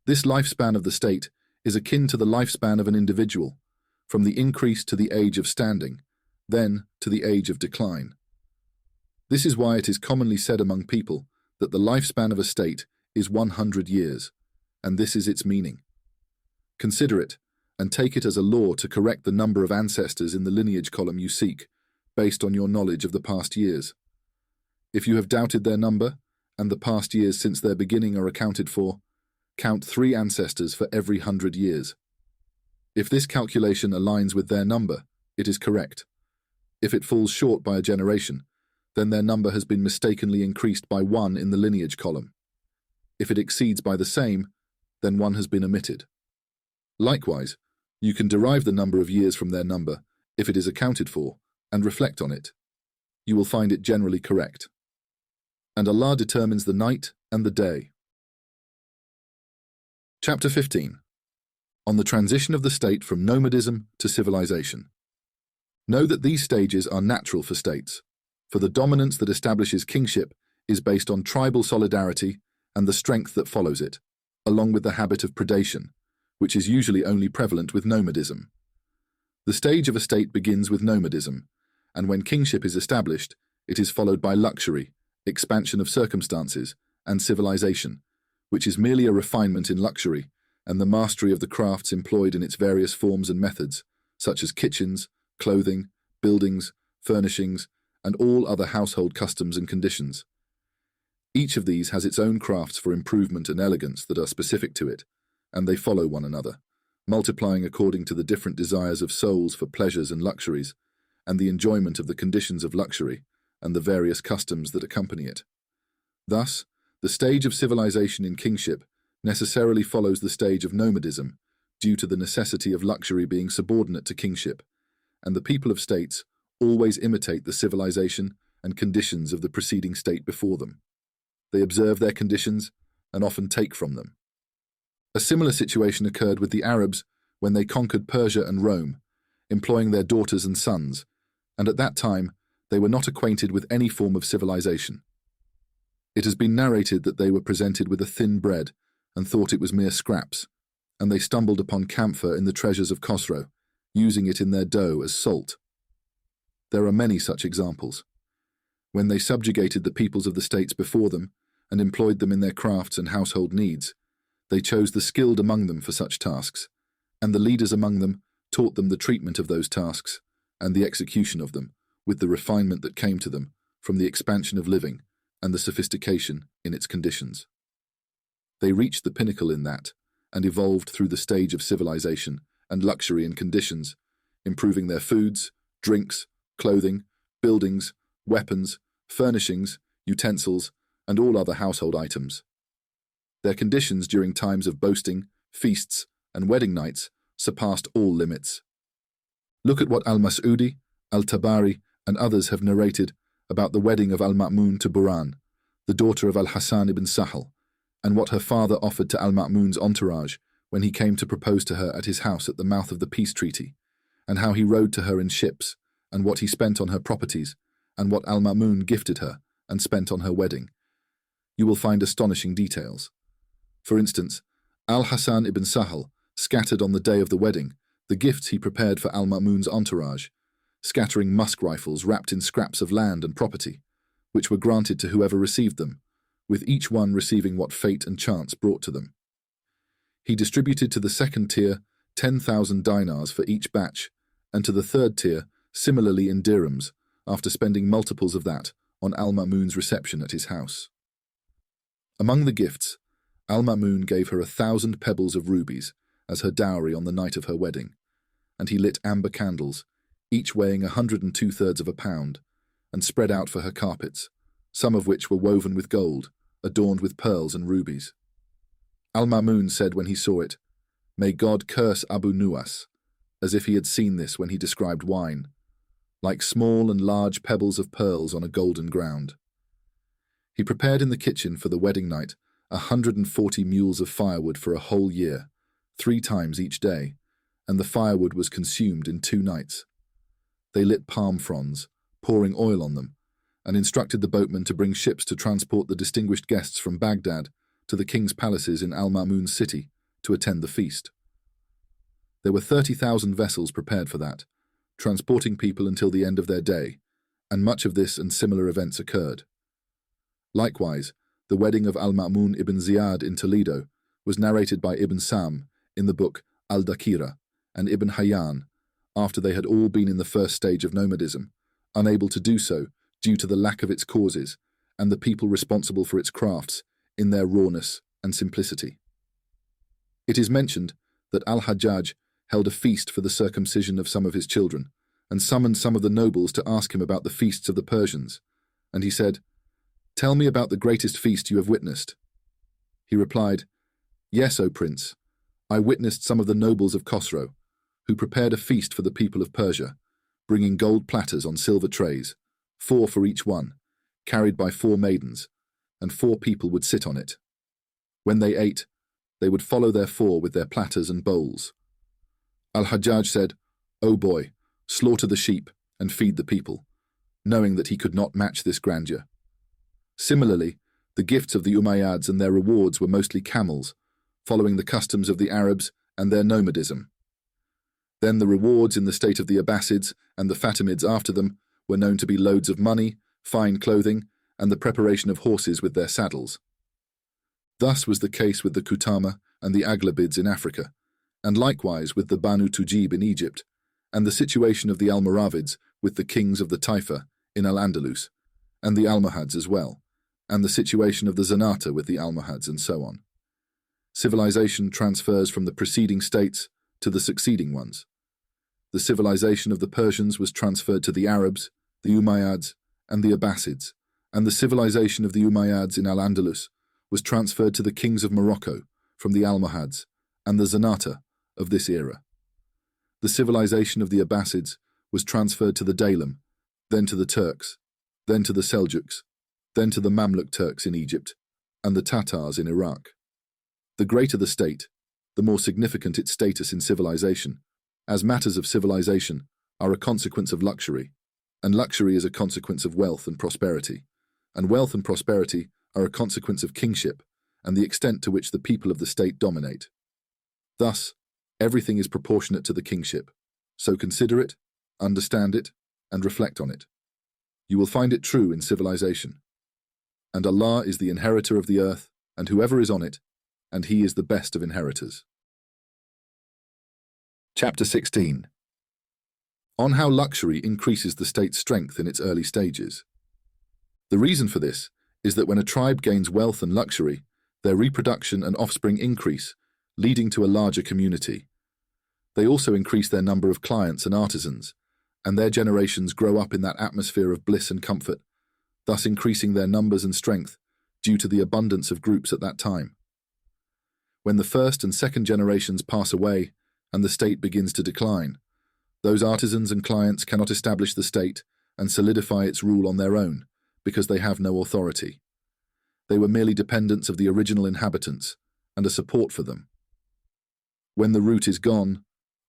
This lifespan of the state is akin to the lifespan of an individual, from the increase to the age of standing, then to the age of decline. This is why it is commonly said among people that the lifespan of a state is 100 years, and this is its meaning. Consider it, and take it as a law to correct the number of ancestors in the lineage column you seek, based on your knowledge of the past years. If you have doubted their number, and the past years since their beginning are accounted for, count 3 ancestors for every 100 years. If this calculation aligns with their number, it is correct. If it falls short by a generation, then their number has been mistakenly increased by 1 in the lineage column. If it exceeds by the same, then 1 has been omitted. Likewise, you can derive the number of years from their number if it is accounted for, and reflect on it. You will find it generally correct. And Allah determines the night and the day. Chapter 15. On the transition of the state from nomadism to civilization. Know that these stages are natural for states, for the dominance that establishes kingship is based on tribal solidarity and the strength that follows it, along with the habit of predation, which is usually only prevalent with nomadism. The stage of a state begins with nomadism, and when kingship is established, it is followed by luxury, expansion of circumstances, and civilization, which is merely a refinement in luxury and the mastery of the crafts employed in its various forms and methods, such as kitchens, clothing, buildings, furnishings, and all other household customs and conditions. Each of these has its own crafts for improvement and elegance that are specific to it, and they follow one another, multiplying according to the different desires of souls for pleasures and luxuries, and the enjoyment of the conditions of luxury, and the various customs that accompany it. Thus, the stage of civilization in kingship necessarily follows the stage of nomadism, due to the necessity of luxury being subordinate to kingship, and the people of states always imitate the civilization and conditions of the preceding state before them. They observe their conditions and often take from them. A similar situation occurred with the Arabs when they conquered Persia and Rome, employing their daughters and sons, and at that time they were not acquainted with any form of civilization. It has been narrated that they were presented with a thin bread and thought it was mere scraps, and they stumbled upon camphor in the treasures of Khosrow, using it in their dough as salt. There are many such examples. When they subjugated the peoples of the states before them and employed them in their crafts and household needs, they chose the skilled among them for such tasks, and the leaders among them taught them the treatment of those tasks and the execution of them, with the refinement that came to them from the expansion of living and the sophistication in its conditions. They reached the pinnacle in that and evolved through the stage of civilization and luxury and conditions, improving their foods, drinks, clothing, buildings, weapons, furnishings, utensils, and all other household items. Their conditions during times of boasting, feasts, and wedding nights surpassed all limits. Look at what Al-Mas'udi, Al-Tabari, and others have narrated about the wedding of Al-Ma'mun to Buran, the daughter of Al-Hasan ibn Sahal, and what her father offered to Al-Ma'mun's entourage when he came to propose to her at his house at the mouth of the peace treaty, and how he rode to her in ships, and what he spent on her properties, and what Al-Ma'mun gifted her and spent on her wedding. You will find astonishing details. For instance, Al-Hasan ibn Sahal scattered on the day of the wedding the gifts he prepared for Al-Ma'mun's entourage, scattering musk rifles wrapped in scraps of land and property, which were granted to whoever received them, with each one receiving what fate and chance brought to them. He distributed to the second tier 10,000 dinars for each batch, and to the third tier similarly in dirhams, after spending multiples of that on Al-Ma'mun's reception at his house. Among the gifts, Al-Ma'mun gave her 1,000 pebbles of rubies as her dowry on the night of her wedding, and he lit amber candles, each weighing 102/3 of a pound, and spread out for her carpets, some of which were woven with gold, adorned with pearls and rubies. Al-Ma'mun said when he saw it, "May God curse Abu Nuwas," as if he had seen this when he described wine, like small and large pebbles of pearls on a golden ground. He prepared in the kitchen for the wedding night 140 mules of firewood for a whole year, 3 times each day, and the firewood was consumed in 2 nights. They lit palm fronds, pouring oil on them, and instructed the boatmen to bring ships to transport the distinguished guests from Baghdad to the king's palaces in Al-Ma'mun's city to attend the feast. There were 30,000 vessels prepared for that, transporting people until the end of their day, and much of this and similar events occurred. Likewise, the wedding of Al-Ma'mun ibn Ziyad in Toledo was narrated by Ibn Sam in the book Al-Dakira and Ibn Hayyan after they had all been in the first stage of nomadism, unable to do so due to the lack of its causes and the people responsible for its crafts in their rawness and simplicity. It is mentioned that Al-Hajjaj held a feast for the circumcision of some of his children and summoned some of the nobles to ask him about the feasts of the Persians, and he said, "Tell me about the greatest feast you have witnessed." He replied, "Yes, O Prince, I witnessed some of the nobles of Khosrow, who prepared a feast for the people of Persia, bringing gold platters on silver trays, 4 for each one, carried by 4 maidens, and 4 people would sit on it. When they ate, they would follow their 4 with their platters and bowls." Al-Hajjaj said, "O boy, slaughter the sheep and feed the people," knowing that he could not match this grandeur. Similarly, the gifts of the Umayyads and their rewards were mostly camels, following the customs of the Arabs and their nomadism. Then the rewards in the state of the Abbasids and the Fatimids after them were known to be loads of money, fine clothing, and the preparation of horses with their saddles. Thus was the case with the Kutama and the Aghlabids in Africa, and likewise with the Banu Tujib in Egypt, and the situation of the Almoravids with the kings of the Taifa in Al-Andalus, and the Almohads as well, and the situation of the Zanata with the Almohads and so on. Civilization transfers from the preceding states to the succeeding ones. The civilization of the Persians was transferred to the Arabs, the Umayyads, and the Abbasids, and the civilization of the Umayyads in Al-Andalus was transferred to the kings of Morocco from the Almohads and the Zanata of this era. The civilization of the Abbasids was transferred to the Daylem, then to the Turks, then to the Seljuks, then to the Mamluk Turks in Egypt, and the Tatars in Iraq. The greater the state, the more significant its status in civilization, as matters of civilization are a consequence of luxury, and luxury is a consequence of wealth and prosperity, and wealth and prosperity are a consequence of kingship and the extent to which the people of the state dominate. Thus, everything is proportionate to the kingship, so consider it, understand it, and reflect on it. You will find it true in civilization. And Allah is the inheritor of the earth, and whoever is on it, and He is the best of inheritors. Chapter 16. On how luxury increases the state's strength in its early stages. The reason for this is that when a tribe gains wealth and luxury, their reproduction and offspring increase, leading to a larger community. They also increase their number of clients and artisans, and their generations grow up in that atmosphere of bliss and comfort, thus increasing their numbers and strength due to the abundance of groups at that time. When the first and second generations pass away and the state begins to decline, those artisans and clients cannot establish the state and solidify its rule on their own because they have no authority. They were merely dependents of the original inhabitants and a support for them. When the root is gone,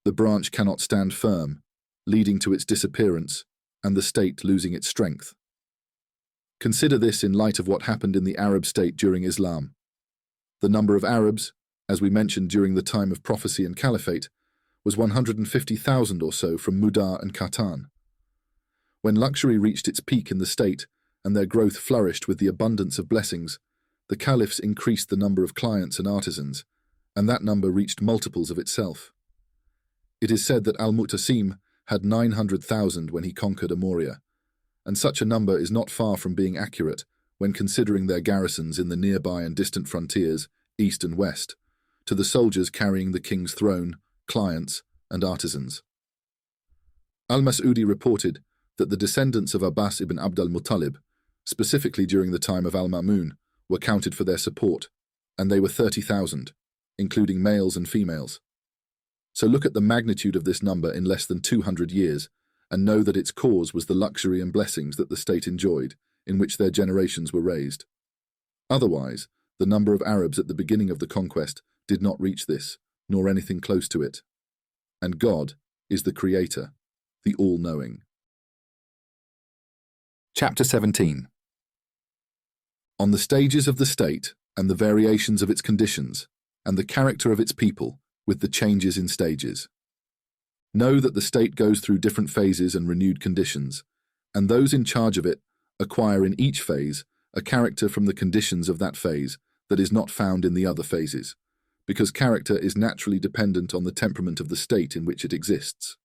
the branch cannot stand firm, leading to its disappearance and the state losing its strength. Consider this in light of what happened in the Arab state during Islam. The number of Arabs, as we mentioned during the time of prophecy and caliphate, was 150,000 or so from Mudar and Qatan. When luxury reached its peak in the state and their growth flourished with the abundance of blessings, the caliphs increased the number of clients and artisans, and that number reached multiples of itself. It is said that Al-Mu'tasim had 900,000 when he conquered Amoria, and such a number is not far from being accurate when considering their garrisons in the nearby and distant frontiers, east and west, to the soldiers carrying the king's throne, clients, and artisans. Al-Mas'udi reported that the descendants of Abbas ibn Abd al-Muttalib, specifically during the time of Al-Ma'mun, were counted for their support, and they were 30,000, including males and females. So look at the magnitude of this number in less than 200 years, and know that its cause was the luxury and blessings that the state enjoyed, in which their generations were raised. Otherwise, the number of Arabs at the beginning of the conquest did not reach this, nor anything close to it. And God is the Creator, the All-Knowing. Chapter 17. On the stages of the state and the variations of its conditions, and the character of its people, with the changes in stages. Know that the state goes through different phases and renewed conditions, and those in charge of it acquire in each phase a character from the conditions of that phase that is not found in the other phases, because character is naturally dependent on the temperament of the state in which it exists.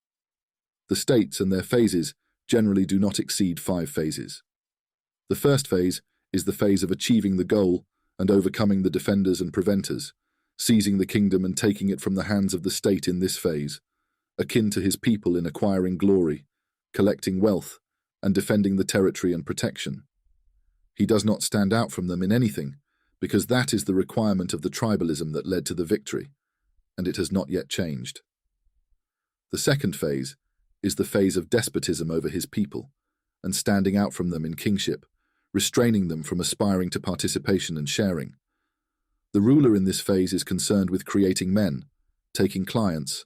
The states and their phases generally do not exceed 5 phases. The first phase is the phase of achieving the goal and overcoming the defenders and preventers, seizing the kingdom and taking it from the hands of the state in this phase, akin to his people in acquiring glory, collecting wealth, and defending the territory and protection. He does not stand out from them in anything, because that is the requirement of the tribalism that led to the victory, and it has not yet changed. The second phase is the phase of despotism over his people, and standing out from them in kingship, restraining them from aspiring to participation and sharing. The ruler in this phase is concerned with creating men, taking clients,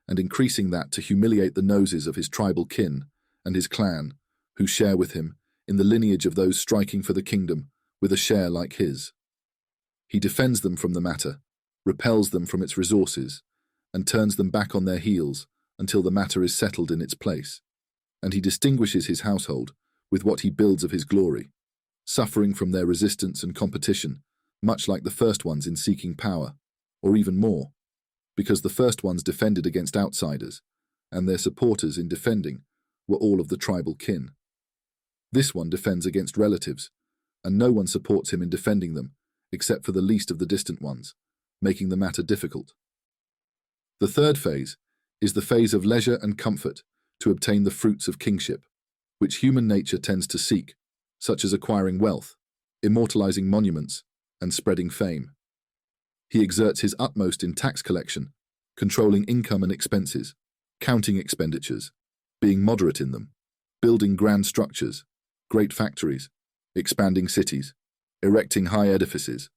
and increasing that to humiliate the noses of his tribal kin and his clan, who share with him in the lineage of those striking for the kingdom with a share like his. He defends them from the matter, repels them from its resources, and turns them back on their heels until the matter is settled in its place, and he distinguishes his household with what he builds of his glory, suffering from their resistance and competition, much like the first ones in seeking power, or even more, because the first ones defended against outsiders, and their supporters in defending were all of the tribal kin. This one defends against relatives, and no one supports him in defending them, except for the least of the distant ones, making the matter difficult. The third phase is the phase of leisure and comfort to obtain the fruits of kingship, which human nature tends to seek, such as acquiring wealth, immortalizing monuments, and spreading fame. He exerts his utmost in tax collection, controlling income and expenses, counting expenditures, being moderate in them, building grand structures, great factories, expanding cities, erecting high edifices,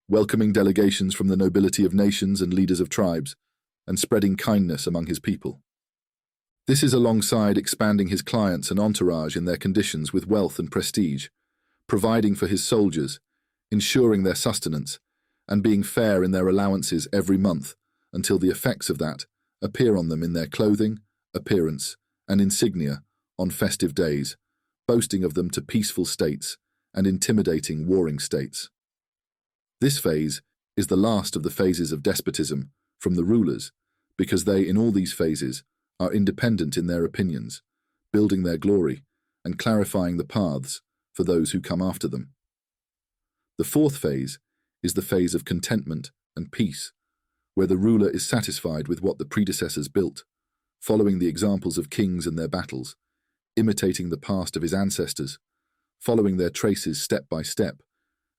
welcoming delegations from the nobility of nations and leaders of tribes, and spreading kindness among his people. This is alongside expanding his clients and entourage in their conditions with wealth and prestige, providing for his soldiers, ensuring their sustenance, and being fair in their allowances every month until the effects of that appear on them in their clothing, appearance, and insignia on festive days, boasting of them to peaceful states and intimidating warring states. This phase is the last of the phases of despotism from the rulers, because they, in all these phases, are independent in their opinions, building their glory and clarifying the paths for those who come after them. The fourth phase is the phase of contentment and peace, where the ruler is satisfied with what the predecessors built, following the examples of kings and their battles, imitating the past of his ancestors, following their traces step by step,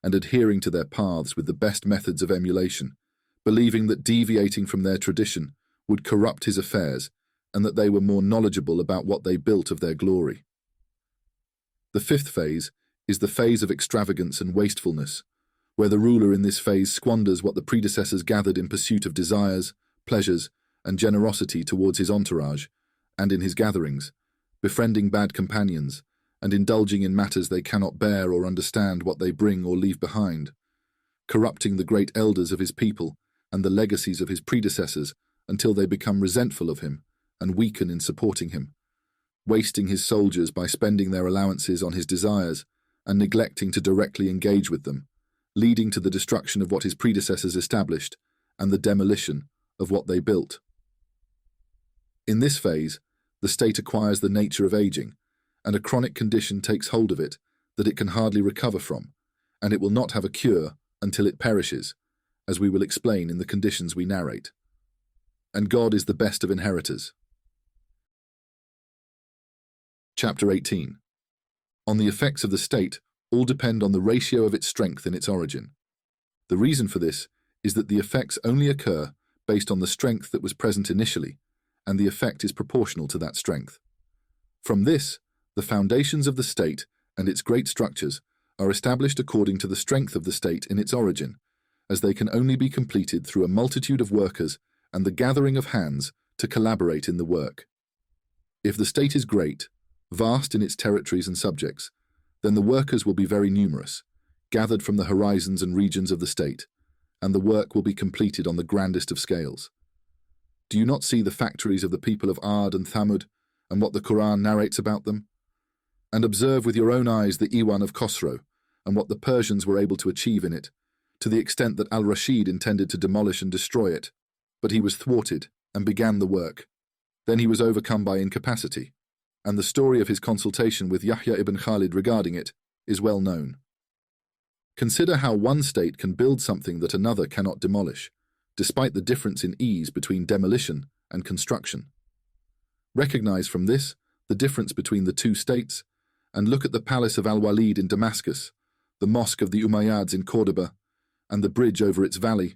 and adhering to their paths with the best methods of emulation, believing that deviating from their tradition would corrupt his affairs and that they were more knowledgeable about what they built of their glory. The fifth phase is the phase of extravagance and wastefulness, where the ruler in this phase squanders what the predecessors gathered in pursuit of desires, pleasures, and generosity towards his entourage and in his gatherings, befriending bad companions, and indulging in matters they cannot bear or understand what they bring or leave behind, corrupting the great elders of his people and the legacies of his predecessors until they become resentful of him and weaken in supporting him, wasting his soldiers by spending their allowances on his desires and neglecting to directly engage with them, leading to the destruction of what his predecessors established and the demolition of what they built. In this phase, the state acquires the nature of aging, and a chronic condition takes hold of it that it can hardly recover from, and it will not have a cure until it perishes, as we will explain in the conditions we narrate. And God is the best of inheritors. Chapter 18. On the effects of the state, all depend on the ratio of its strength in its origin. The reason for this is that the effects only occur based on the strength that was present initially, and the effect is proportional to that strength. From this, the foundations of the state and its great structures are established according to the strength of the state in its origin, as they can only be completed through a multitude of workers and the gathering of hands to collaborate in the work. If the state is great, vast in its territories and subjects, then the workers will be very numerous, gathered from the horizons and regions of the state, and the work will be completed on the grandest of scales. Do you not see the factories of the people of Ad and Thamud, and what the Quran narrates about them? And observe with your own eyes the Iwan of Khosrow, and what the Persians were able to achieve in it, to the extent that Al-Rashid intended to demolish and destroy it, but he was thwarted and began the work. Then he was overcome by incapacity, and the story of his consultation with Yahya ibn Khalid regarding it is well known. Consider how one state can build something that another cannot demolish, despite the difference in ease between demolition and construction. Recognize from this the difference between the two states, and look at the palace of Al-Walid in Damascus, the mosque of the Umayyads in Cordoba, and the bridge over its valley,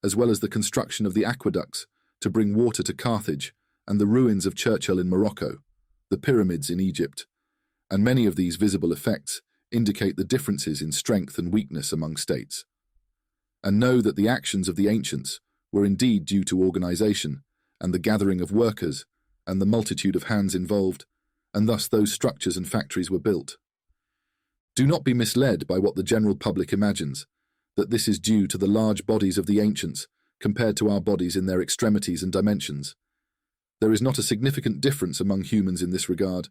as well as the construction of the aqueducts to bring water to Carthage, and the ruins of Churchill in Morocco, the pyramids in Egypt, and many of these visible effects indicate the differences in strength and weakness among states. And know that the actions of the ancients were indeed due to organization and the gathering of workers and the multitude of hands involved, and thus those structures and factories were built. Do not be misled by what the general public imagines, that this is due to the large bodies of the ancients compared to our bodies in their extremities and dimensions. There is not a significant difference among humans in this regard,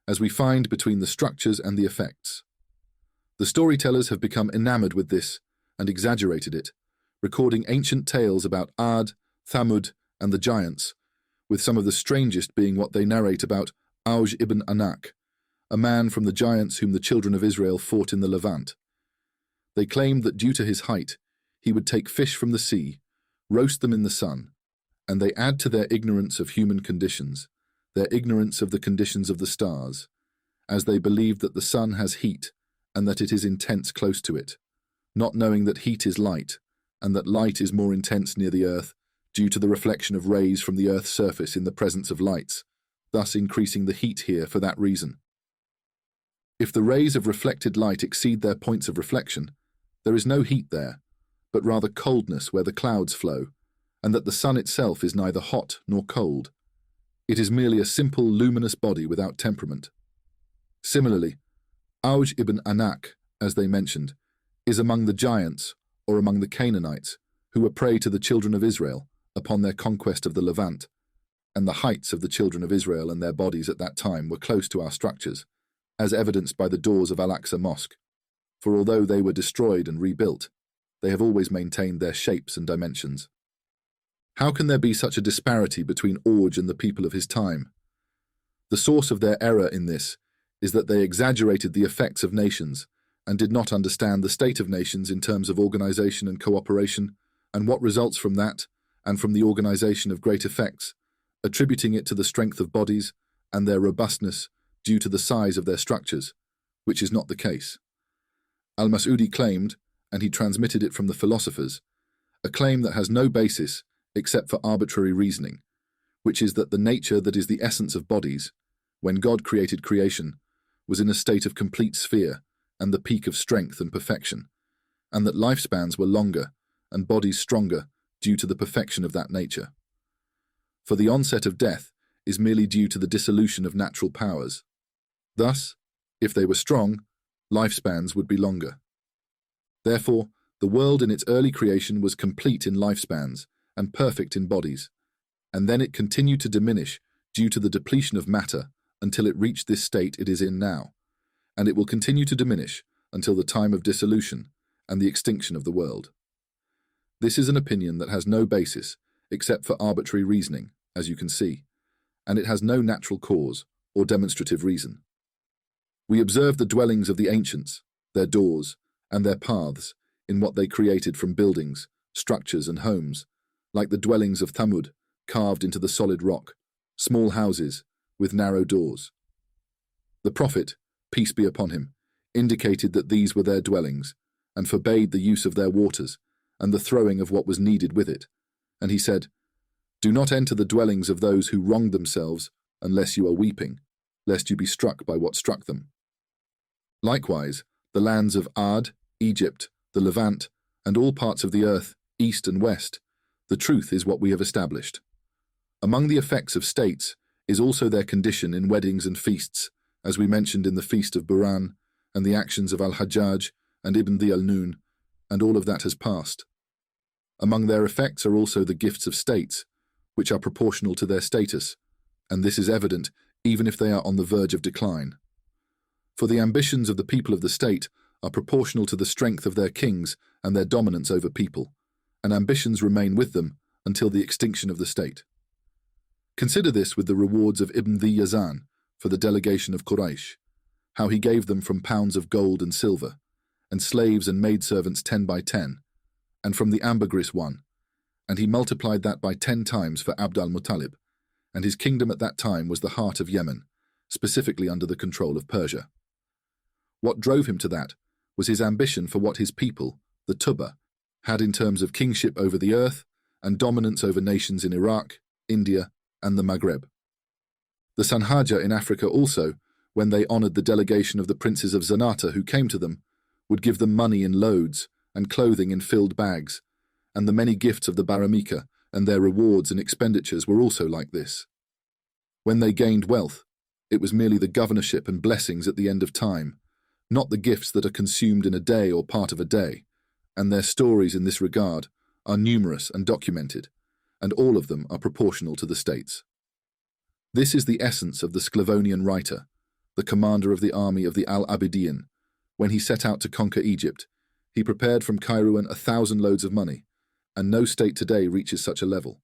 as we find between the structures and the effects. The storytellers have become enamored with this and exaggerated it, recording ancient tales about Ad, Thamud, and the giants, with some of the strangest being what they narrate about Auj ibn Anak, a man from the giants whom the children of Israel fought in the Levant. They claimed that due to his height, he would take fish from the sea, roast them in the sun, and they add to their ignorance of human conditions, their ignorance of the conditions of the stars, as they believed that the sun has heat and that it is intense close to it, not knowing that heat is light, and that light is more intense near the earth due to the reflection of rays from the earth's surface in the presence of lights, thus increasing the heat here for that reason. If the rays of reflected light exceed their points of reflection, there is no heat there, but rather coldness where the clouds flow, and that the sun itself is neither hot nor cold. It is merely a simple luminous body without temperament. Similarly, Auj ibn Anak, as they mentioned, is among the giants or among the Canaanites who were prey to the children of Israel upon their conquest of the Levant, and the heights of the children of Israel and their bodies at that time were close to our structures, as evidenced by the doors of Al-Aqsa Mosque, for although they were destroyed and rebuilt, they have always maintained their shapes and dimensions. How can there be such a disparity between Auj and the people of his time? The source of their error in this is that they exaggerated the effects of nations and did not understand the state of nations in terms of organization and cooperation, and what results from that and from the organization of great effects, attributing it to the strength of bodies and their robustness due to the size of their structures, which is not the case. Al-Mas'udi claimed, and he transmitted it from the philosophers, a claim that has no basis except for arbitrary reasoning, which is that the nature that is the essence of bodies, when God created creation, was in a state of complete sphere and the peak of strength and perfection, and that lifespans were longer and bodies stronger due to the perfection of that nature. For the onset of death is merely due to the dissolution of natural powers. Thus, if they were strong, lifespans would be longer. Therefore, the world in its early creation was complete in lifespans and perfect in bodies, and then it continued to diminish due to the depletion of matter until it reached this state it is in now, and it will continue to diminish until the time of dissolution and the extinction of the world. This is an opinion that has no basis except for arbitrary reasoning, as you can see, and it has no natural cause or demonstrative reason. We observe the dwellings of the ancients, their doors, and their paths in what they created from buildings, structures, and homes, like the dwellings of Thamud, carved into the solid rock, small houses with narrow doors. The Prophet, peace be upon him, indicated that these were their dwellings, and forbade the use of their waters and the throwing of what was needed with it, and he said, "Do not enter the dwellings of those who wronged themselves unless you are weeping, lest you be struck by what struck them." Likewise, the lands of Ad, Egypt, the Levant, and all parts of the earth, east and west, the truth is what we have established. Among the effects of states is also their condition in weddings and feasts, as we mentioned in the Feast of Buran, and the actions of Al-Hajjaj and Ibn al-Nun, and all of that has passed. Among their effects are also the gifts of states, which are proportional to their status, and this is evident even if they are on the verge of decline. For the ambitions of the people of the state are proportional to the strength of their kings and their dominance over people, and ambitions remain with them until the extinction of the state. Consider this with the rewards of Ibn Yazan for the delegation of Quraysh, how he gave them from pounds of gold and silver, and slaves and maidservants 10 by 10, and from the ambergris one, and he multiplied that by 10 times for Abd al-Muttalib, and his kingdom at that time was the heart of Yemen, specifically under the control of Persia. What drove him to that was his ambition for what his people, the Tuba, had in terms of kingship over the earth and dominance over nations in Iraq, India, and the Maghreb. The Sanhaja in Africa also, when they honoured the delegation of the princes of Zanata who came to them, would give them money in loads and clothing in filled bags, and the many gifts of the Baramika and their rewards and expenditures were also like this. When they gained wealth, it was merely the governorship and blessings at the end of time, not the gifts that are consumed in a day or part of a day, and their stories in this regard are numerous and documented, and all of them are proportional to the states. This is the essence of the Sclavonian writer, the commander of the army of the Al-Abidiyyin. When he set out to conquer Egypt, he prepared from Kairouan 1,000 loads of money, and no state today reaches such a level.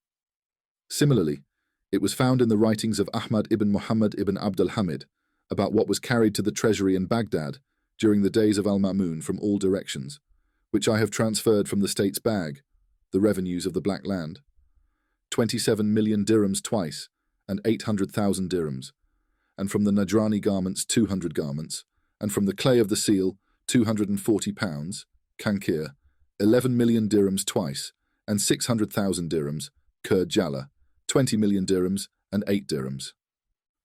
Similarly, it was found in the writings of Ahmad ibn Muhammad ibn Abd al-Hamid about what was carried to the treasury in Baghdad during the days of Al-Ma'mun from all directions, which I have transferred from the state's bag, the revenues of the Black Land. 27 million dirhams twice, and 800,000 dirhams, and from the Najrani garments 200 garments, and from the clay of the seal 240 pounds, kankir, 11 million dirhams twice, and 600,000 dirhams, kurd jala, 20 million dirhams, and 8 dirhams.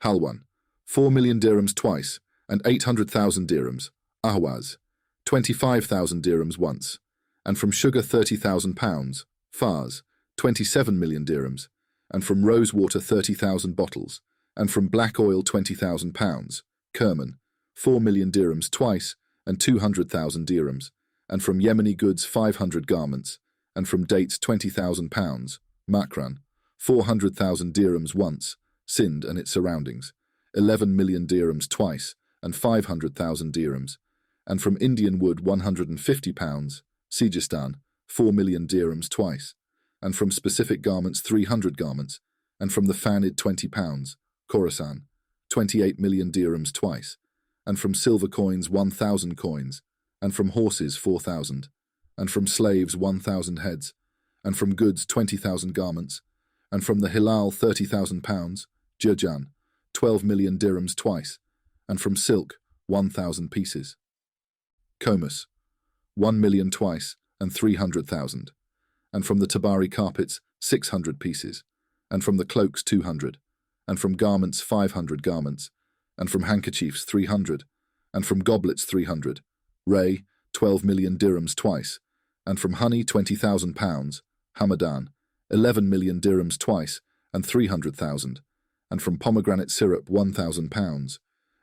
Halwan, 4 million dirhams twice, and 800,000 dirhams, ahwaz, 25,000 dirhams once, and from sugar 30,000 pounds, fars, 27 million dirhams, and from rosewater 30,000 bottles, and from black oil 20,000 pounds, kerman, 4 million dirhams twice, and 200,000 dirhams, and from Yemeni goods 500 garments, and from dates 20,000 pounds, makran, 400,000 dirhams once, Sind and its surroundings, 11 million dirhams twice, and 500,000 dirhams, and from Indian wood 150 pounds, Sijistan, 4 million dirhams twice, and from specific garments 300 garments, and from the fanid 20 pounds, Khorasan, 28 million dirhams twice, and from silver coins 1,000 coins, and from horses 4,000, and from slaves 1,000 heads, and from goods 20,000 garments, and from the hilal 30,000 pounds, Jurjan, 12 million dirhams twice, and from silk 1,000 pieces. Comus, 1 million twice, and 300,000, and from the Tabari carpets 600 pieces, and from the cloaks 200, and from garments 500 garments, and from handkerchiefs 300, and from goblets 300, Ray, 12 million dirhams twice, and from honey 20,000 pounds, Hamadan, 11 million dirhams twice, and 300,000, and from pomegranate syrup 1,000 pounds,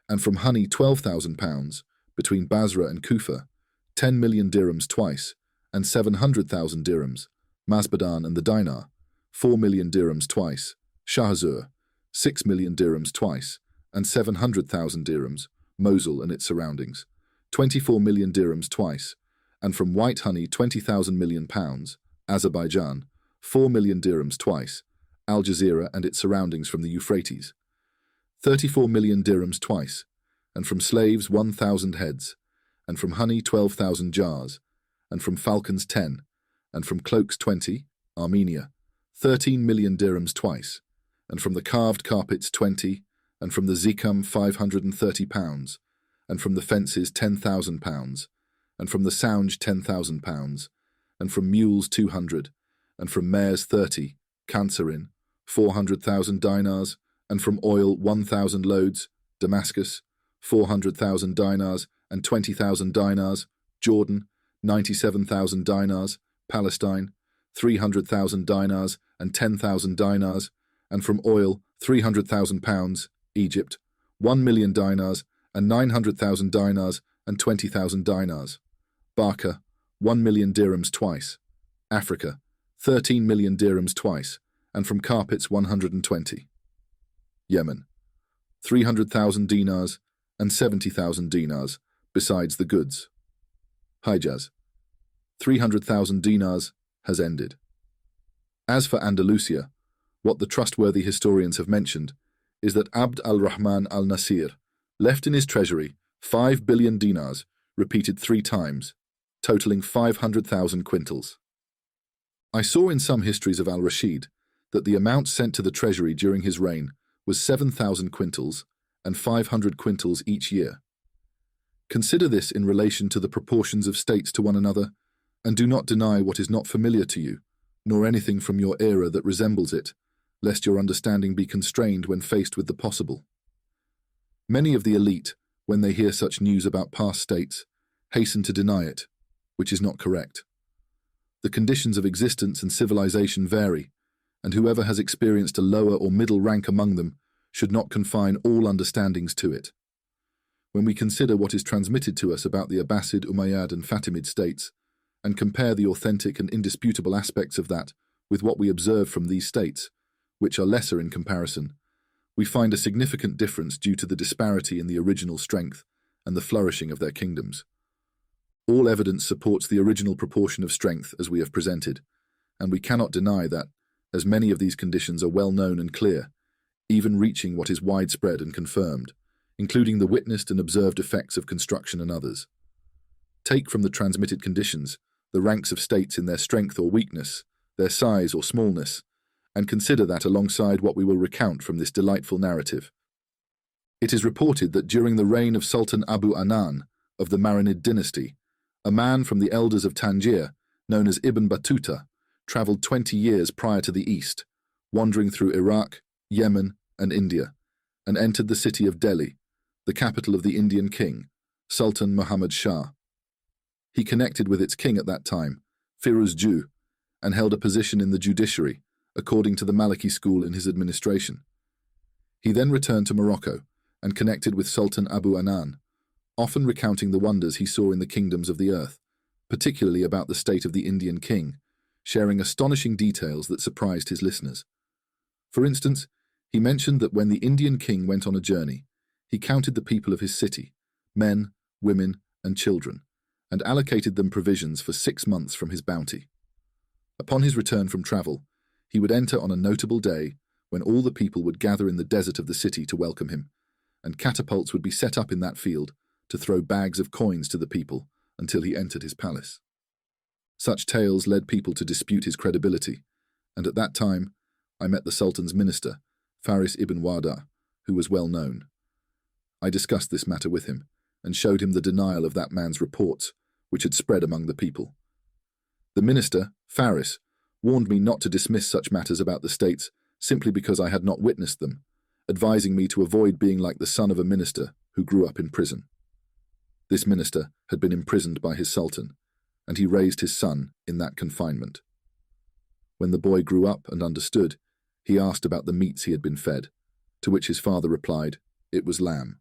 and from honey 12,000 pounds, between Basra and Kufa, 10 million dirhams twice, and 700,000 dirhams, Masbadan and the dinar, 4 million dirhams twice, Shahazur, 6 million dirhams twice, and 700,000 dirhams, Mosul and its surroundings, 24 million dirhams twice, and from white honey 20,000 million pounds, Azerbaijan, 4 million dirhams twice, Al Jazeera and its surroundings from the Euphrates, 34 million dirhams twice, and from slaves 1,000 heads, and from honey 12,000 jars, and from falcons 10, and from cloaks 20, Armenia, 13 million dirhams twice, and from the carved carpets 20, and from the zikam 530 pounds, and from the fences 10,000 pounds, and from the sounge 10,000 pounds, and from mules 200, and from mares 30, Kansarin, 400,000 dinars, and from oil 1,000 loads, Damascus, 400,000 dinars and 20,000 dinars, Jordan, 97,000 dinars, Palestine, 300,000 dinars and 10,000 dinars, and from oil 300,000 pounds, Egypt, 1 million dinars and 900,000 dinars and 20,000 dinars. Barca, 1 million dirhams twice. Africa, 13 million dirhams twice, and from carpets 120. Yemen, 300,000 dinars and 70,000 dinars, besides the goods. Hijaz, 300,000 dinars, has ended. As for Andalusia, what the trustworthy historians have mentioned is that Abd al-Rahman al-Nasir left in his treasury 5 billion dinars, repeated 3 times, totaling 500,000 quintals. I saw in some histories of al-Rashid that the amount sent to the treasury during his reign was 7,000 quintals and 500 quintals each year. Consider this in relation to the proportions of states to one another, and do not deny what is not familiar to you, nor anything from your era that resembles it, lest your understanding be constrained when faced with the possible. Many of the elite, when they hear such news about past states, hasten to deny it, which is not correct. The conditions of existence and civilization vary, and whoever has experienced a lower or middle rank among them should not confine all understandings to it. When we consider what is transmitted to us about the Abbasid, Umayyad and Fatimid states, and compare the authentic and indisputable aspects of that with what we observe from these states, which are lesser in comparison, we find a significant difference due to the disparity in the original strength and the flourishing of their kingdoms. All evidence supports the original proportion of strength as we have presented, and we cannot deny that, as many of these conditions are well known and clear, even reaching what is widespread and confirmed, including the witnessed and observed effects of construction and others. Take from the transmitted conditions the ranks of states in their strength or weakness, their size or smallness, and consider that alongside what we will recount from this delightful narrative. It is reported that during the reign of Sultan Abu Anan of the Marinid dynasty, a man from the elders of Tangier, known as Ibn Battuta, travelled 20 years prior to the east, wandering through Iraq, Yemen, and India, and entered the city of Delhi, the capital of the Indian king, Sultan Muhammad Shah. He connected with its king at that time, Firuz Ju, and held a position in the judiciary, according to the Maliki school in his administration. He then returned to Morocco and connected with Sultan Abu Anan, often recounting the wonders he saw in the kingdoms of the earth, particularly about the state of the Indian king, sharing astonishing details that surprised his listeners. For instance, he mentioned that when the Indian king went on a journey, he counted the people of his city, men, women, and children, and allocated them provisions for 6 months from his bounty. Upon his return from travel, he would enter on a notable day when all the people would gather in the desert of the city to welcome him, and catapults would be set up in that field to throw bags of coins to the people until he entered his palace. Such tales led people to dispute his credibility, and at that time I met the Sultan's minister, Faris ibn Wada, who was well known. I discussed this matter with him, and showed him the denial of that man's reports, which had spread among the people. The minister, Faris, warned me not to dismiss such matters about the states simply because I had not witnessed them, advising me to avoid being like the son of a minister who grew up in prison. This minister had been imprisoned by his sultan, and he raised his son in that confinement. When the boy grew up and understood, he asked about the meats he had been fed, to which his father replied, "It was lamb."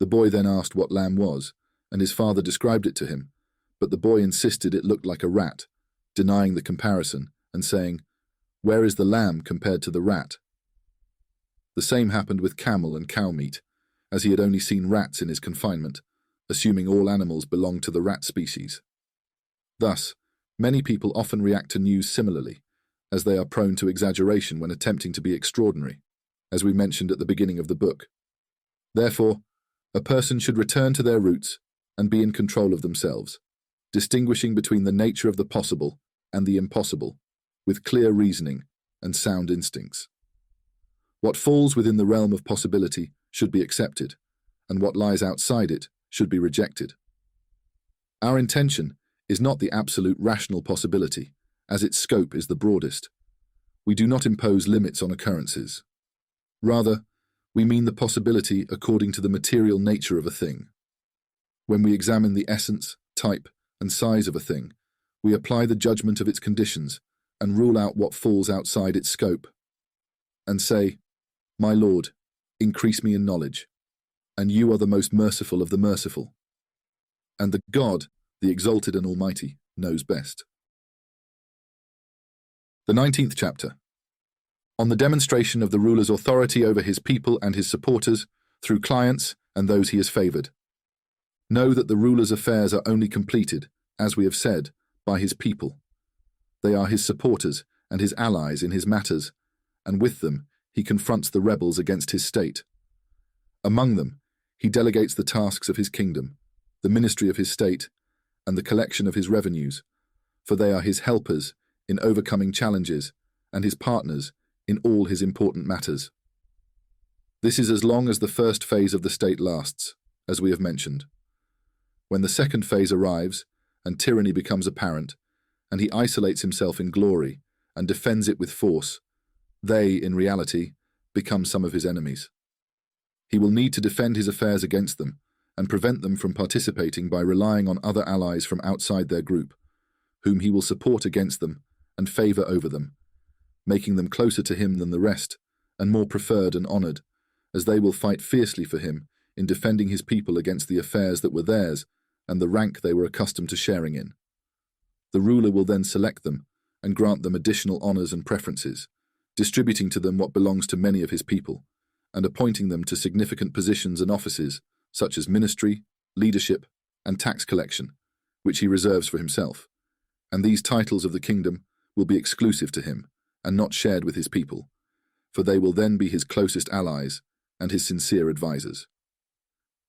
The boy then asked what lamb was, and his father described it to him, but the boy insisted it looked like a rat, denying the comparison and saying, "Where is the lamb compared to the rat?" The same happened with camel and cow meat, as he had only seen rats in his confinement, assuming all animals belonged to the rat species. Thus, many people often react to news similarly, as they are prone to exaggeration when attempting to be extraordinary, as we mentioned at the beginning of the book. Therefore, a person should return to their roots and be in control of themselves, distinguishing between the nature of the possible and the impossible, with clear reasoning and sound instincts. What falls within the realm of possibility should be accepted, and what lies outside it should be rejected. Our intention is not the absolute rational possibility, as its scope is the broadest. We do not impose limits on occurrences. Rather, we mean the possibility according to the material nature of a thing. When we examine the essence, type, and size of a thing, we apply the judgment of its conditions and rule out what falls outside its scope, and say, "My Lord, increase me in knowledge, and you are the most merciful of the merciful. and the God, the exalted and almighty, knows best. The 19th chapter. On the demonstration of the ruler's authority over his people and his supporters, through clients and those he has favored. Know that the ruler's affairs are only completed, as we have said, by his people. They are his supporters and his allies in his matters, and with them he confronts the rebels against his state. Among them, he delegates the tasks of his kingdom, the ministry of his state, and the collection of his revenues, for they are his helpers in overcoming challenges and his partners in all his important matters. This is as long as the first phase of the state lasts, as we have mentioned. When the second phase arrives, and tyranny becomes apparent, and he isolates himself in glory and defends it with force, they, in reality, become some of his enemies. He will need to defend his affairs against them and prevent them from participating by relying on other allies from outside their group, whom he will support against them and favor over them, making them closer to him than the rest and more preferred and honored, as they will fight fiercely for him in defending his people against the affairs that were theirs and the rank they were accustomed to sharing in. The ruler will then select them and grant them additional honors and preferences, distributing to them what belongs to many of his people, and appointing them to significant positions and offices such as ministry, leadership, and tax collection, which he reserves for himself. And these titles of the kingdom will be exclusive to him and not shared with his people, for they will then be his closest allies and his sincere advisers.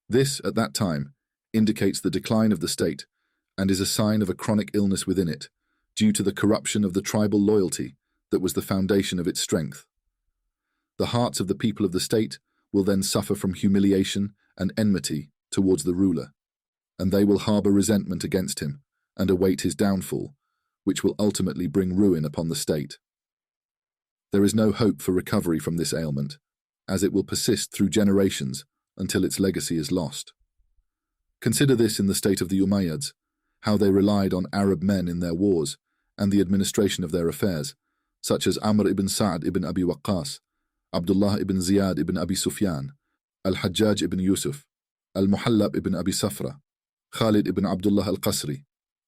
This, at that time, indicates the decline of the state and is a sign of a chronic illness within it, due to the corruption of the tribal loyalty that was the foundation of its strength. The hearts of the people of the state will then suffer from humiliation and enmity towards the ruler, and they will harbor resentment against him and await his downfall, which will ultimately bring ruin upon the state. There is no hope for recovery from this ailment, as it will persist through generations until its legacy is lost. Consider this in the state of the Umayyads, how they relied on Arab men in their wars and the administration of their affairs, such as Amr ibn Sa'd ibn Abi Waqqas, Abdullah ibn Ziyad ibn Abi Sufyan, Al-Hajjaj ibn Yusuf, Al-Muhallab ibn Abi Safra, Khalid ibn Abdullah al-Qasri,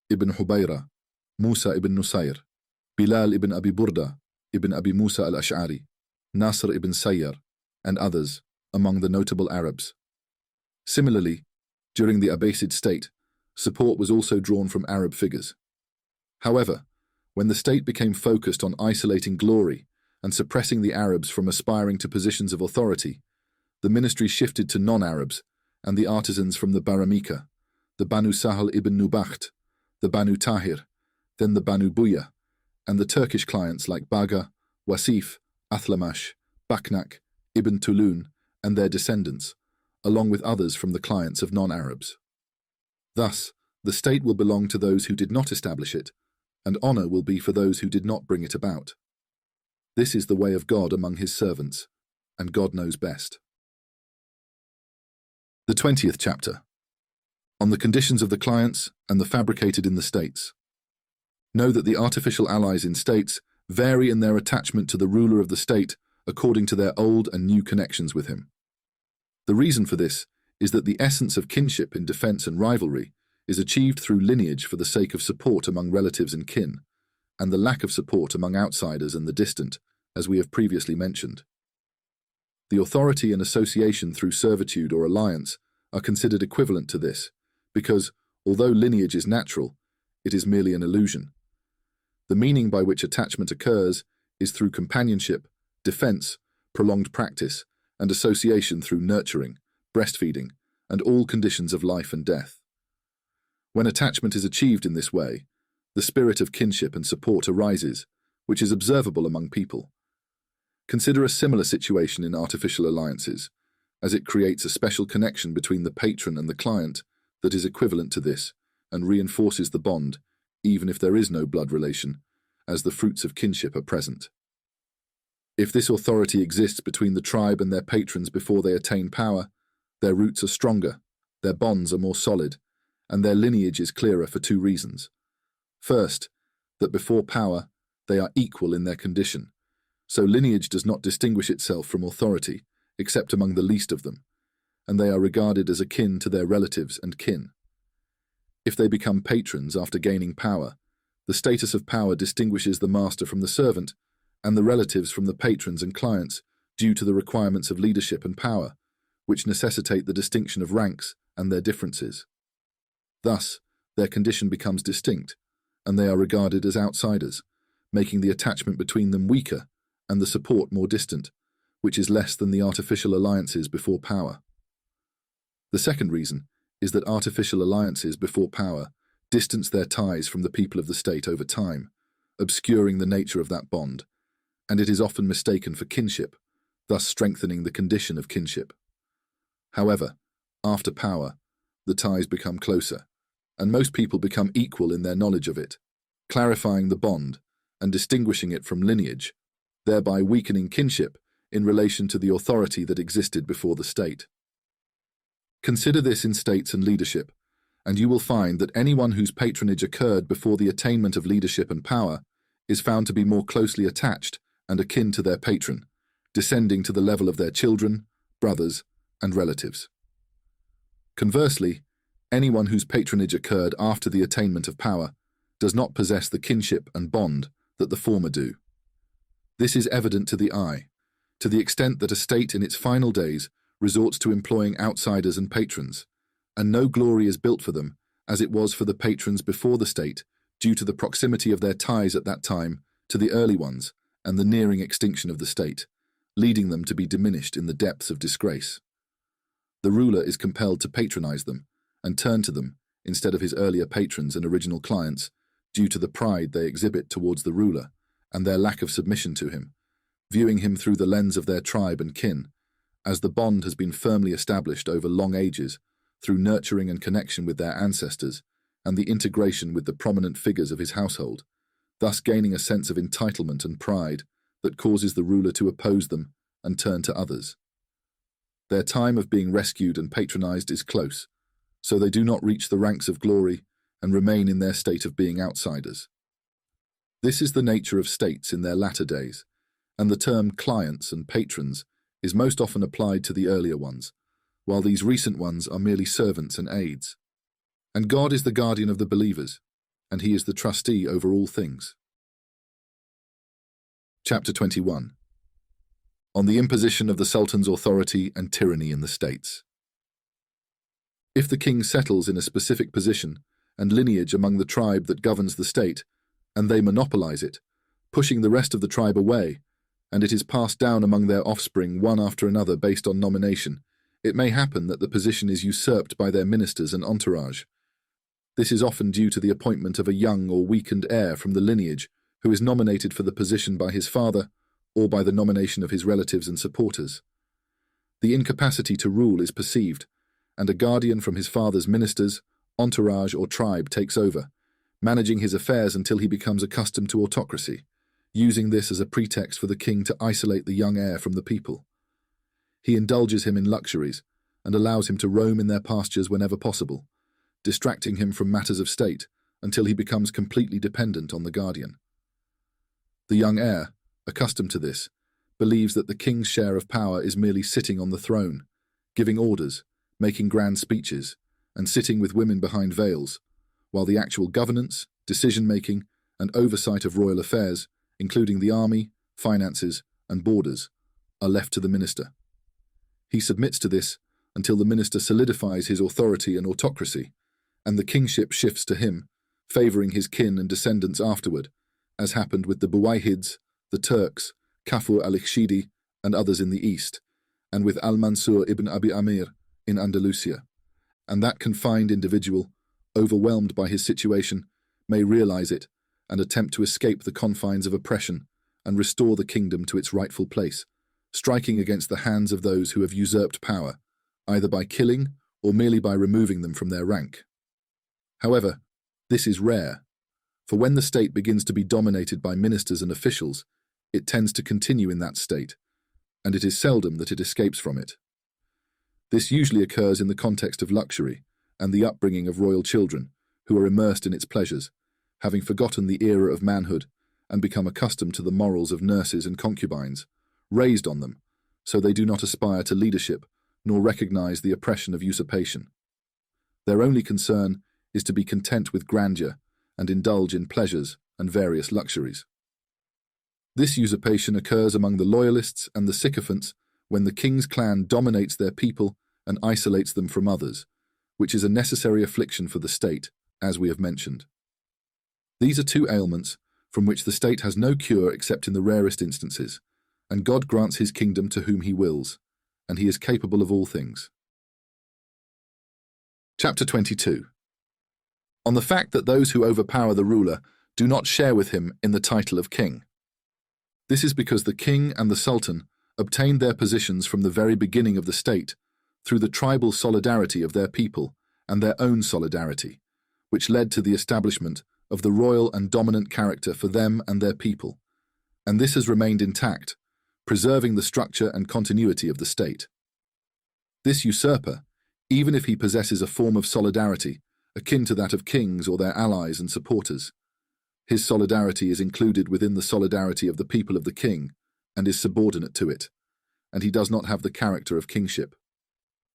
Ibn Hubayra, Musa ibn Nusayr, Bilal ibn Abi Burda, ibn Abi Musa al-Ash'ari, Nasr ibn Sayyar, and others among the notable Arabs. Similarly, during the Abbasid state, support was also drawn from Arab figures. However, when the state became focused on isolating glory and suppressing the Arabs from aspiring to positions of authority, the ministry shifted to non-Arabs and the artisans from the Baramika, the Banu Sahal ibn Nubacht, the Banu Tahir, then the Banu Buya, and the Turkish clients like Baga, Wasif, Athlamash, Baknak, Ibn Tulun, and their descendants, along with others from the clients of non-Arabs. Thus, the state will belong to those who did not establish it, and honor will be for those who did not bring it about. This is the way of God among his servants, and God knows best. The 20th chapter. On the conditions of the clients and the fabricated in the states. Know that the artificial allies in states vary in their attachment to the ruler of the state according to their old and new connections with him. The reason for this is that the essence of kinship in defense and rivalry is achieved through lineage for the sake of support among relatives and kin, and the lack of support among outsiders and the distant, as we have previously mentioned. The authority and association through servitude or alliance are considered equivalent to this, because, although lineage is natural, it is merely an illusion. The meaning by which attachment occurs is through companionship, defense, prolonged practice, and association through nurturing, breastfeeding, and all conditions of life and death. When attachment is achieved in this way, the spirit of kinship and support arises, which is observable among people. Consider a similar situation in artificial alliances, as it creates a special connection between the patron and the client that is equivalent to this and reinforces the bond, even if there is no blood relation, as the fruits of kinship are present. If this authority exists between the tribe and their patrons before they attain power, their roots are stronger, their bonds are more solid, and their lineage is clearer for two reasons. First, that before power, they are equal in their condition, so lineage does not distinguish itself from authority, except among the least of them, and they are regarded as akin to their relatives and kin. If they become patrons after gaining power, the status of power distinguishes the master from the servant, and the relatives from the patrons and clients due to the requirements of leadership and power, which necessitate the distinction of ranks and their differences. Thus, their condition becomes distinct, and they are regarded as outsiders, making the attachment between them weaker and the support more distant, which is less than the artificial alliances before power. The second reason is that artificial alliances before power distance their ties from the people of the state over time, obscuring the nature of that bond, and it is often mistaken for kinship, thus strengthening the condition of kinship. However, after power, the ties become closer, and most people become equal in their knowledge of it, clarifying the bond and distinguishing it from lineage, thereby weakening kinship in relation to the authority that existed before the state. Consider this in states and leadership, and you will find that anyone whose patronage occurred before the attainment of leadership and power is found to be more closely attached and akin to their patron, descending to the level of their children, brothers, and relatives. Conversely, anyone whose patronage occurred after the attainment of power does not possess the kinship and bond that the former do. This is evident to the eye, to the extent that a state in its final days resorts to employing outsiders and patrons, and no glory is built for them as it was for the patrons before the state due to the proximity of their ties at that time to the early ones and the nearing extinction of the state, leading them to be diminished in the depths of disgrace. The ruler is compelled to patronize them and turn to them instead of his earlier patrons and original clients due to the pride they exhibit towards the ruler and their lack of submission to him, viewing him through the lens of their tribe and kin, as the bond has been firmly established over long ages through nurturing and connection with their ancestors and the integration with the prominent figures of his household, thus gaining a sense of entitlement and pride that causes the ruler to oppose them and turn to others. Their time of being rescued and patronized is close, so they do not reach the ranks of glory and remain in their state of being outsiders. This is the nature of states in their latter days, and the term clients and patrons is most often applied to the earlier ones, while these recent ones are merely servants and aids. And God is the guardian of the believers, and he is the trustee over all things. Chapter 21. On the imposition of the Sultan's authority and tyranny in the states. If the king settles in a specific position and lineage among the tribe that governs the state, and they monopolize it, pushing the rest of the tribe away, and it is passed down among their offspring one after another based on nomination, it may happen that the position is usurped by their ministers and entourage. This is often due to the appointment of a young or weakened heir from the lineage who is nominated for the position by his father or by the nomination of his relatives and supporters. The incapacity to rule is perceived, and a guardian from his father's ministers, entourage or tribe takes over, managing his affairs until he becomes accustomed to autocracy, using this as a pretext for the king to isolate the young heir from the people. He indulges him in luxuries and allows him to roam in their pastures whenever possible, distracting him from matters of state until he becomes completely dependent on the guardian. The young heir, accustomed to this, believes that the king's share of power is merely sitting on the throne, giving orders, making grand speeches, and sitting with women behind veils, while the actual governance, decision-making, and oversight of royal affairs, including the army, finances, and borders, are left to the minister. He submits to this until the minister solidifies his authority and autocracy, and the kingship shifts to him, favouring his kin and descendants afterward, as happened with the Buwayhids, the Turks, Kafur al-Ikhshidi, and others in the east, and with al-Mansur ibn Abi Amir in Andalusia. And that confined individual, overwhelmed by his situation, may realize it and attempt to escape the confines of oppression and restore the kingdom to its rightful place, striking against the hands of those who have usurped power, either by killing or merely by removing them from their rank. However, this is rare, for when the state begins to be dominated by ministers and officials, it tends to continue in that state, and it is seldom that it escapes from it. This usually occurs in the context of luxury and the upbringing of royal children, who are immersed in its pleasures, having forgotten the era of manhood and become accustomed to the morals of nurses and concubines, raised on them, so they do not aspire to leadership nor recognize the oppression of usurpation. Their only concern is to be content with grandeur and indulge in pleasures and various luxuries. This usurpation occurs among the loyalists and the sycophants when the king's clan dominates their people and isolates them from others, which is a necessary affliction for the state, as we have mentioned. These are two ailments from which the state has no cure except in the rarest instances, and God grants his kingdom to whom he wills, and he is capable of all things. Chapter 22. On the fact that those who overpower the ruler do not share with him in the title of king. This is because the king and the sultan obtained their positions from the very beginning of the state through the tribal solidarity of their people and their own solidarity, which led to the establishment of the royal and dominant character for them and their people, and this has remained intact, preserving the structure and continuity of the state. This usurper, even if he possesses a form of solidarity akin to that of kings or their allies and supporters, his solidarity is included within the solidarity of the people of the king and is subordinate to it, and he does not have the character of kingship.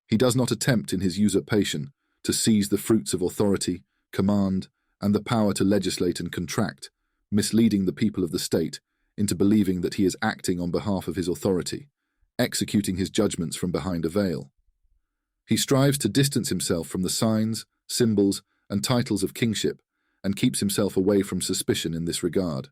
He does not attempt in his usurpation to seize the fruits of authority, command, and the power to legislate and contract, misleading the people of the state into believing that he is acting on behalf of his authority, executing his judgments from behind a veil. He strives to distance himself from the signs, symbols, and titles of kingship and keeps himself away from suspicion in this regard.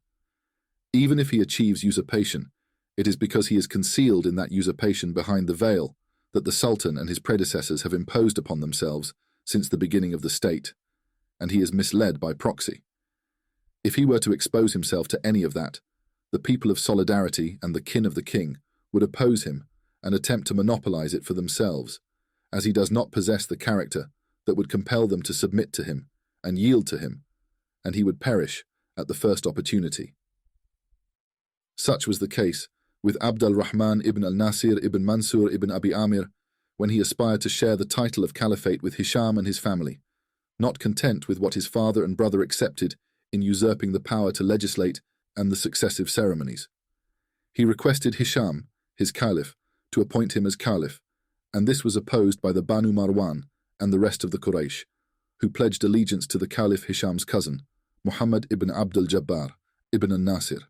Even if he achieves usurpation, it is because he is concealed in that usurpation behind the veil that the Sultan and his predecessors have imposed upon themselves since the beginning of the state, and he is misled by proxy. If he were to expose himself to any of that, the people of solidarity and the kin of the king would oppose him and attempt to monopolize it for themselves, as he does not possess the character that would compel them to submit to him and yield to him, and he would perish at the first opportunity. Such was the case with Abd al-Rahman ibn al-Nasir ibn Mansur ibn Abi Amir when he aspired to share the title of caliphate with Hisham and his family, not content with what his father and brother accepted in usurping the power to legislate and the successive ceremonies. He requested Hisham, his caliph, to appoint him as caliph, and this was opposed by the Banu Marwan and the rest of the Quraysh, who pledged allegiance to the caliph Hisham's cousin, Muhammad ibn Abd al-Jabbar ibn al-Nasir,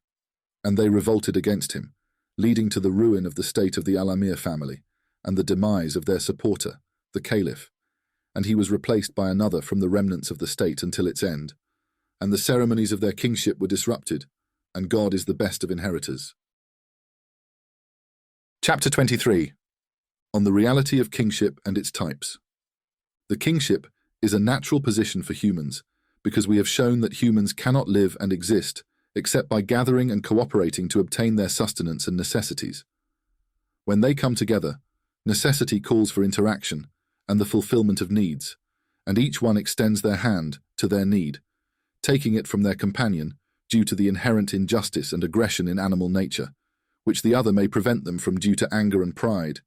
and they revolted against him, leading to the ruin of the state of the Al-Amir family and the demise of their supporter, the caliph, and he was replaced by another from the remnants of the state until its end, and the ceremonies of their kingship were disrupted, and God is the best of inheritors. Chapter 23. On the reality of kingship and its types. The kingship is a natural position for humans because we have shown that humans cannot live and exist except by gathering and cooperating to obtain their sustenance and necessities. When they come together, necessity calls for interaction and the fulfillment of needs, and each one extends their hand to their need, taking it from their companion due to the inherent injustice and aggression in animal nature, which the other may prevent them from due to anger and pride,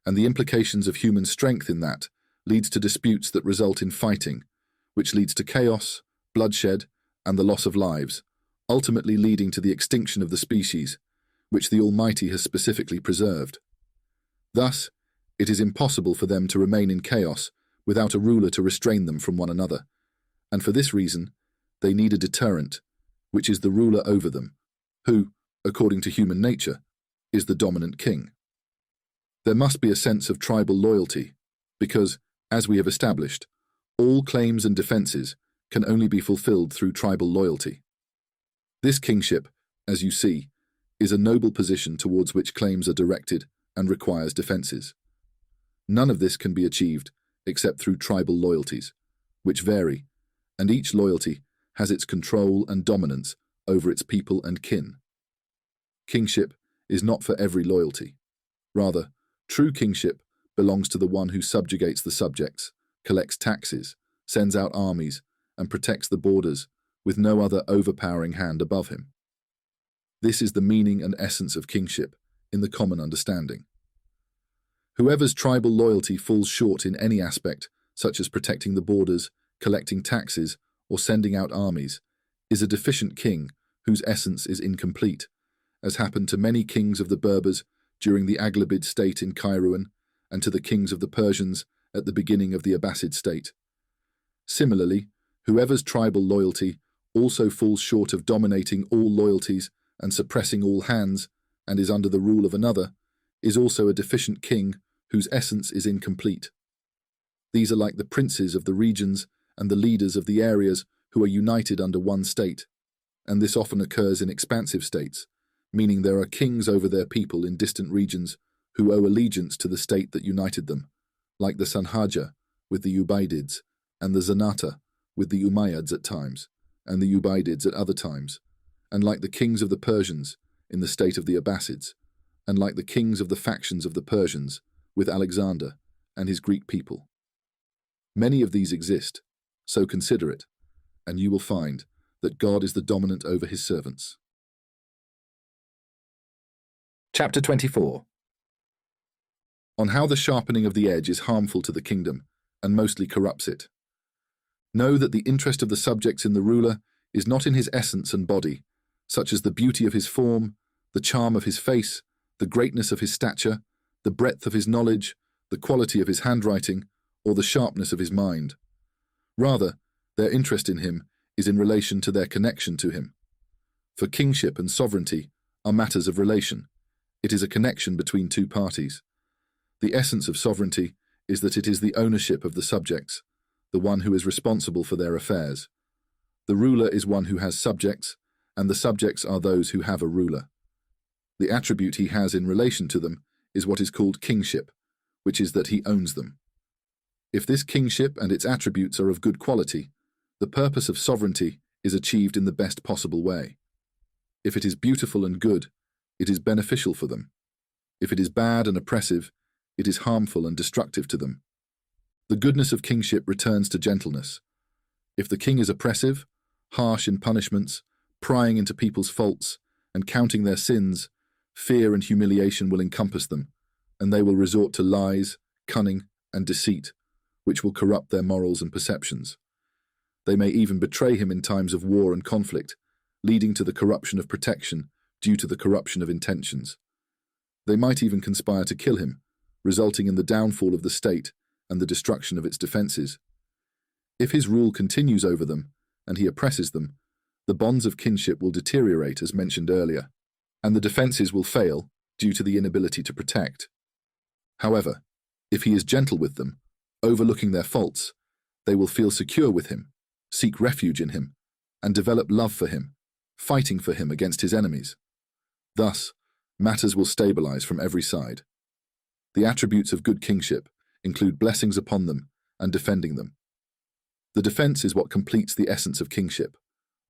and the implications of human strength in that leads to disputes that result in fighting, which leads to chaos, bloodshed, and the loss of lives, ultimately leading to the extinction of the species, which the Almighty has specifically preserved. Thus, it is impossible for them to remain in chaos without a ruler to restrain them from one another, and for this reason, they need a deterrent, which is the ruler over them, who, according to human nature, is the dominant king. There must be a sense of tribal loyalty, because, as we have established, all claims and defenses can only be fulfilled through tribal loyalty. This kingship, as you see, is a noble position towards which claims are directed and requires defenses. None of this can be achieved except through tribal loyalties, which vary, and each loyalty has its control and dominance over its people and kin. Kingship is not for every loyalty. Rather, true kingship belongs to the one who subjugates the subjects, collects taxes, sends out armies, and protects the borders with no other overpowering hand above him. This is the meaning and essence of kingship in the common understanding. Whoever's tribal loyalty falls short in any aspect, such as protecting the borders, collecting taxes, or sending out armies, is a deficient king whose essence is incomplete, as happened to many kings of the Berbers during the Aghlabid state in Kairouan and to the kings of the Persians at the beginning of the Abbasid state. Similarly, Whoever's tribal loyalty also falls short of dominating all loyalties and suppressing all hands, and is under the rule of another, is also a deficient king whose essence is incomplete. These are like the princes of the regions and the leaders of the areas who are united under one state, and this often occurs in expansive states, meaning there are kings over their people in distant regions who owe allegiance to the state that united them, like the Sanhaja with the Ubaydids, and the Zanata with the Umayyads at times, and the Ubaydids at other times, and like the kings of the Persians in the state of the Abbasids, and like the kings of the factions of the Persians with Alexander and his Greek people. Many of these exist, so consider it, and you will find that God is the dominant over his servants. Chapter 24. On how the sharpening of the edge is harmful to the kingdom and mostly corrupts it. Know that the interest of the subjects in the ruler is not in his essence and body, such as the beauty of his form, the charm of his face, the greatness of his stature, the breadth of his knowledge, the quality of his handwriting, or the sharpness of his mind. Rather, their interest in him is in relation to their connection to him. For kingship and sovereignty are matters of relation. It is a connection between two parties. The essence of sovereignty is that it is the ownership of the subjects, the one who is responsible for their affairs. The ruler is one who has subjects, and the subjects are those who have a ruler. The attribute he has in relation to them is what is called kingship, which is that he owns them. If this kingship and its attributes are of good quality, the purpose of sovereignty is achieved in the best possible way. If it is beautiful and good, it is beneficial for them. If it is bad and oppressive, it is harmful and destructive to them. The goodness of kingship returns to gentleness. If the king is oppressive, harsh in punishments, prying into people's faults, and counting their sins, fear and humiliation will encompass them, and they will resort to lies, cunning, and deceit, which will corrupt their morals and perceptions. They may even betray him in times of war and conflict, leading to the corruption of protection due to the corruption of intentions. They might even conspire to kill him, resulting in the downfall of the state and the destruction of its defenses. If his rule continues over them, and he oppresses them, the bonds of kinship will deteriorate as mentioned earlier, and the defenses will fail due to the inability to protect. However, if he is gentle with them, overlooking their faults, they will feel secure with him, seek refuge in him, and develop love for him, fighting for him against his enemies. Thus, matters will stabilize from every side. The attributes of good kingship include blessings upon them and defending them. The defense is what completes the essence of kingship,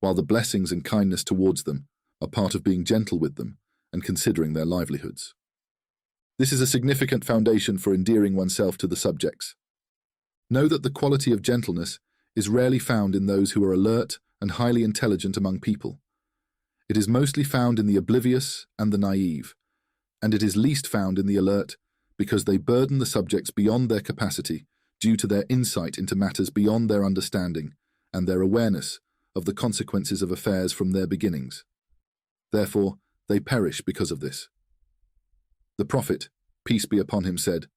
while the blessings and kindness towards them are part of being gentle with them and considering their livelihoods. This is a significant foundation for endearing oneself to the subjects. Know that the quality of gentleness is rarely found in those who are alert and highly intelligent among people. It is mostly found in the oblivious and the naive, and it is least found in the alert because they burden the subjects beyond their capacity due to their insight into matters beyond their understanding and their awareness of the consequences of affairs from their beginnings. Therefore, they perish because of this. The Prophet, peace be upon him, said,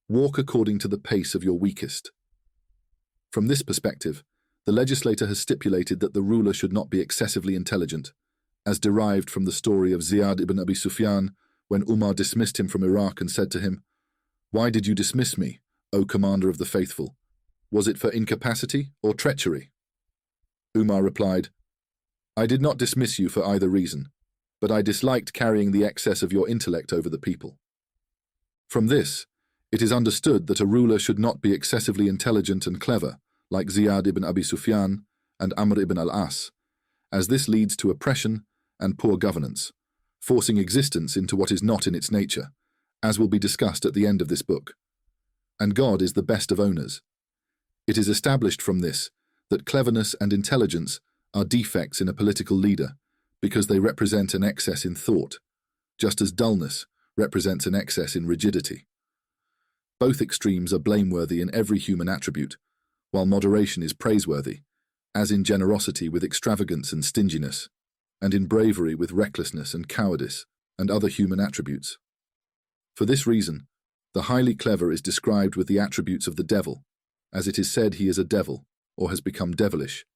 "Walk according to the pace of your weakest." From this perspective, the legislator has stipulated that the ruler should not be excessively intelligent, as derived from the story of Ziyad ibn Abi Sufyan when Umar dismissed him from Iraq and said to him, "Why did you dismiss me, O commander of the faithful? Was it for incapacity or treachery?" Umar replied, "I did not dismiss you for either reason, but I disliked carrying the excess of your intellect over the people." From this, it is understood that a ruler should not be excessively intelligent and clever, like Ziyad ibn Abi Sufyan and Amr ibn al-As, as this leads to oppression and poor governance, forcing existence into what is not in its nature, as will be discussed at the end of this book. And God is the best of owners. It is established from this that cleverness and intelligence are defects in a political leader because they represent an excess in thought, just as dullness represents an excess in rigidity. Both extremes are blameworthy in every human attribute, while moderation is praiseworthy, as in generosity with extravagance and stinginess, and in bravery with recklessness and cowardice, and other human attributes. For this reason, the highly clever is described with the attributes of the devil, as it is said he is a devil, or has become devilish,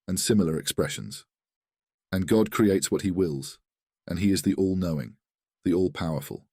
and similar expressions. And God creates what he wills, and he is the all-knowing, the all-powerful.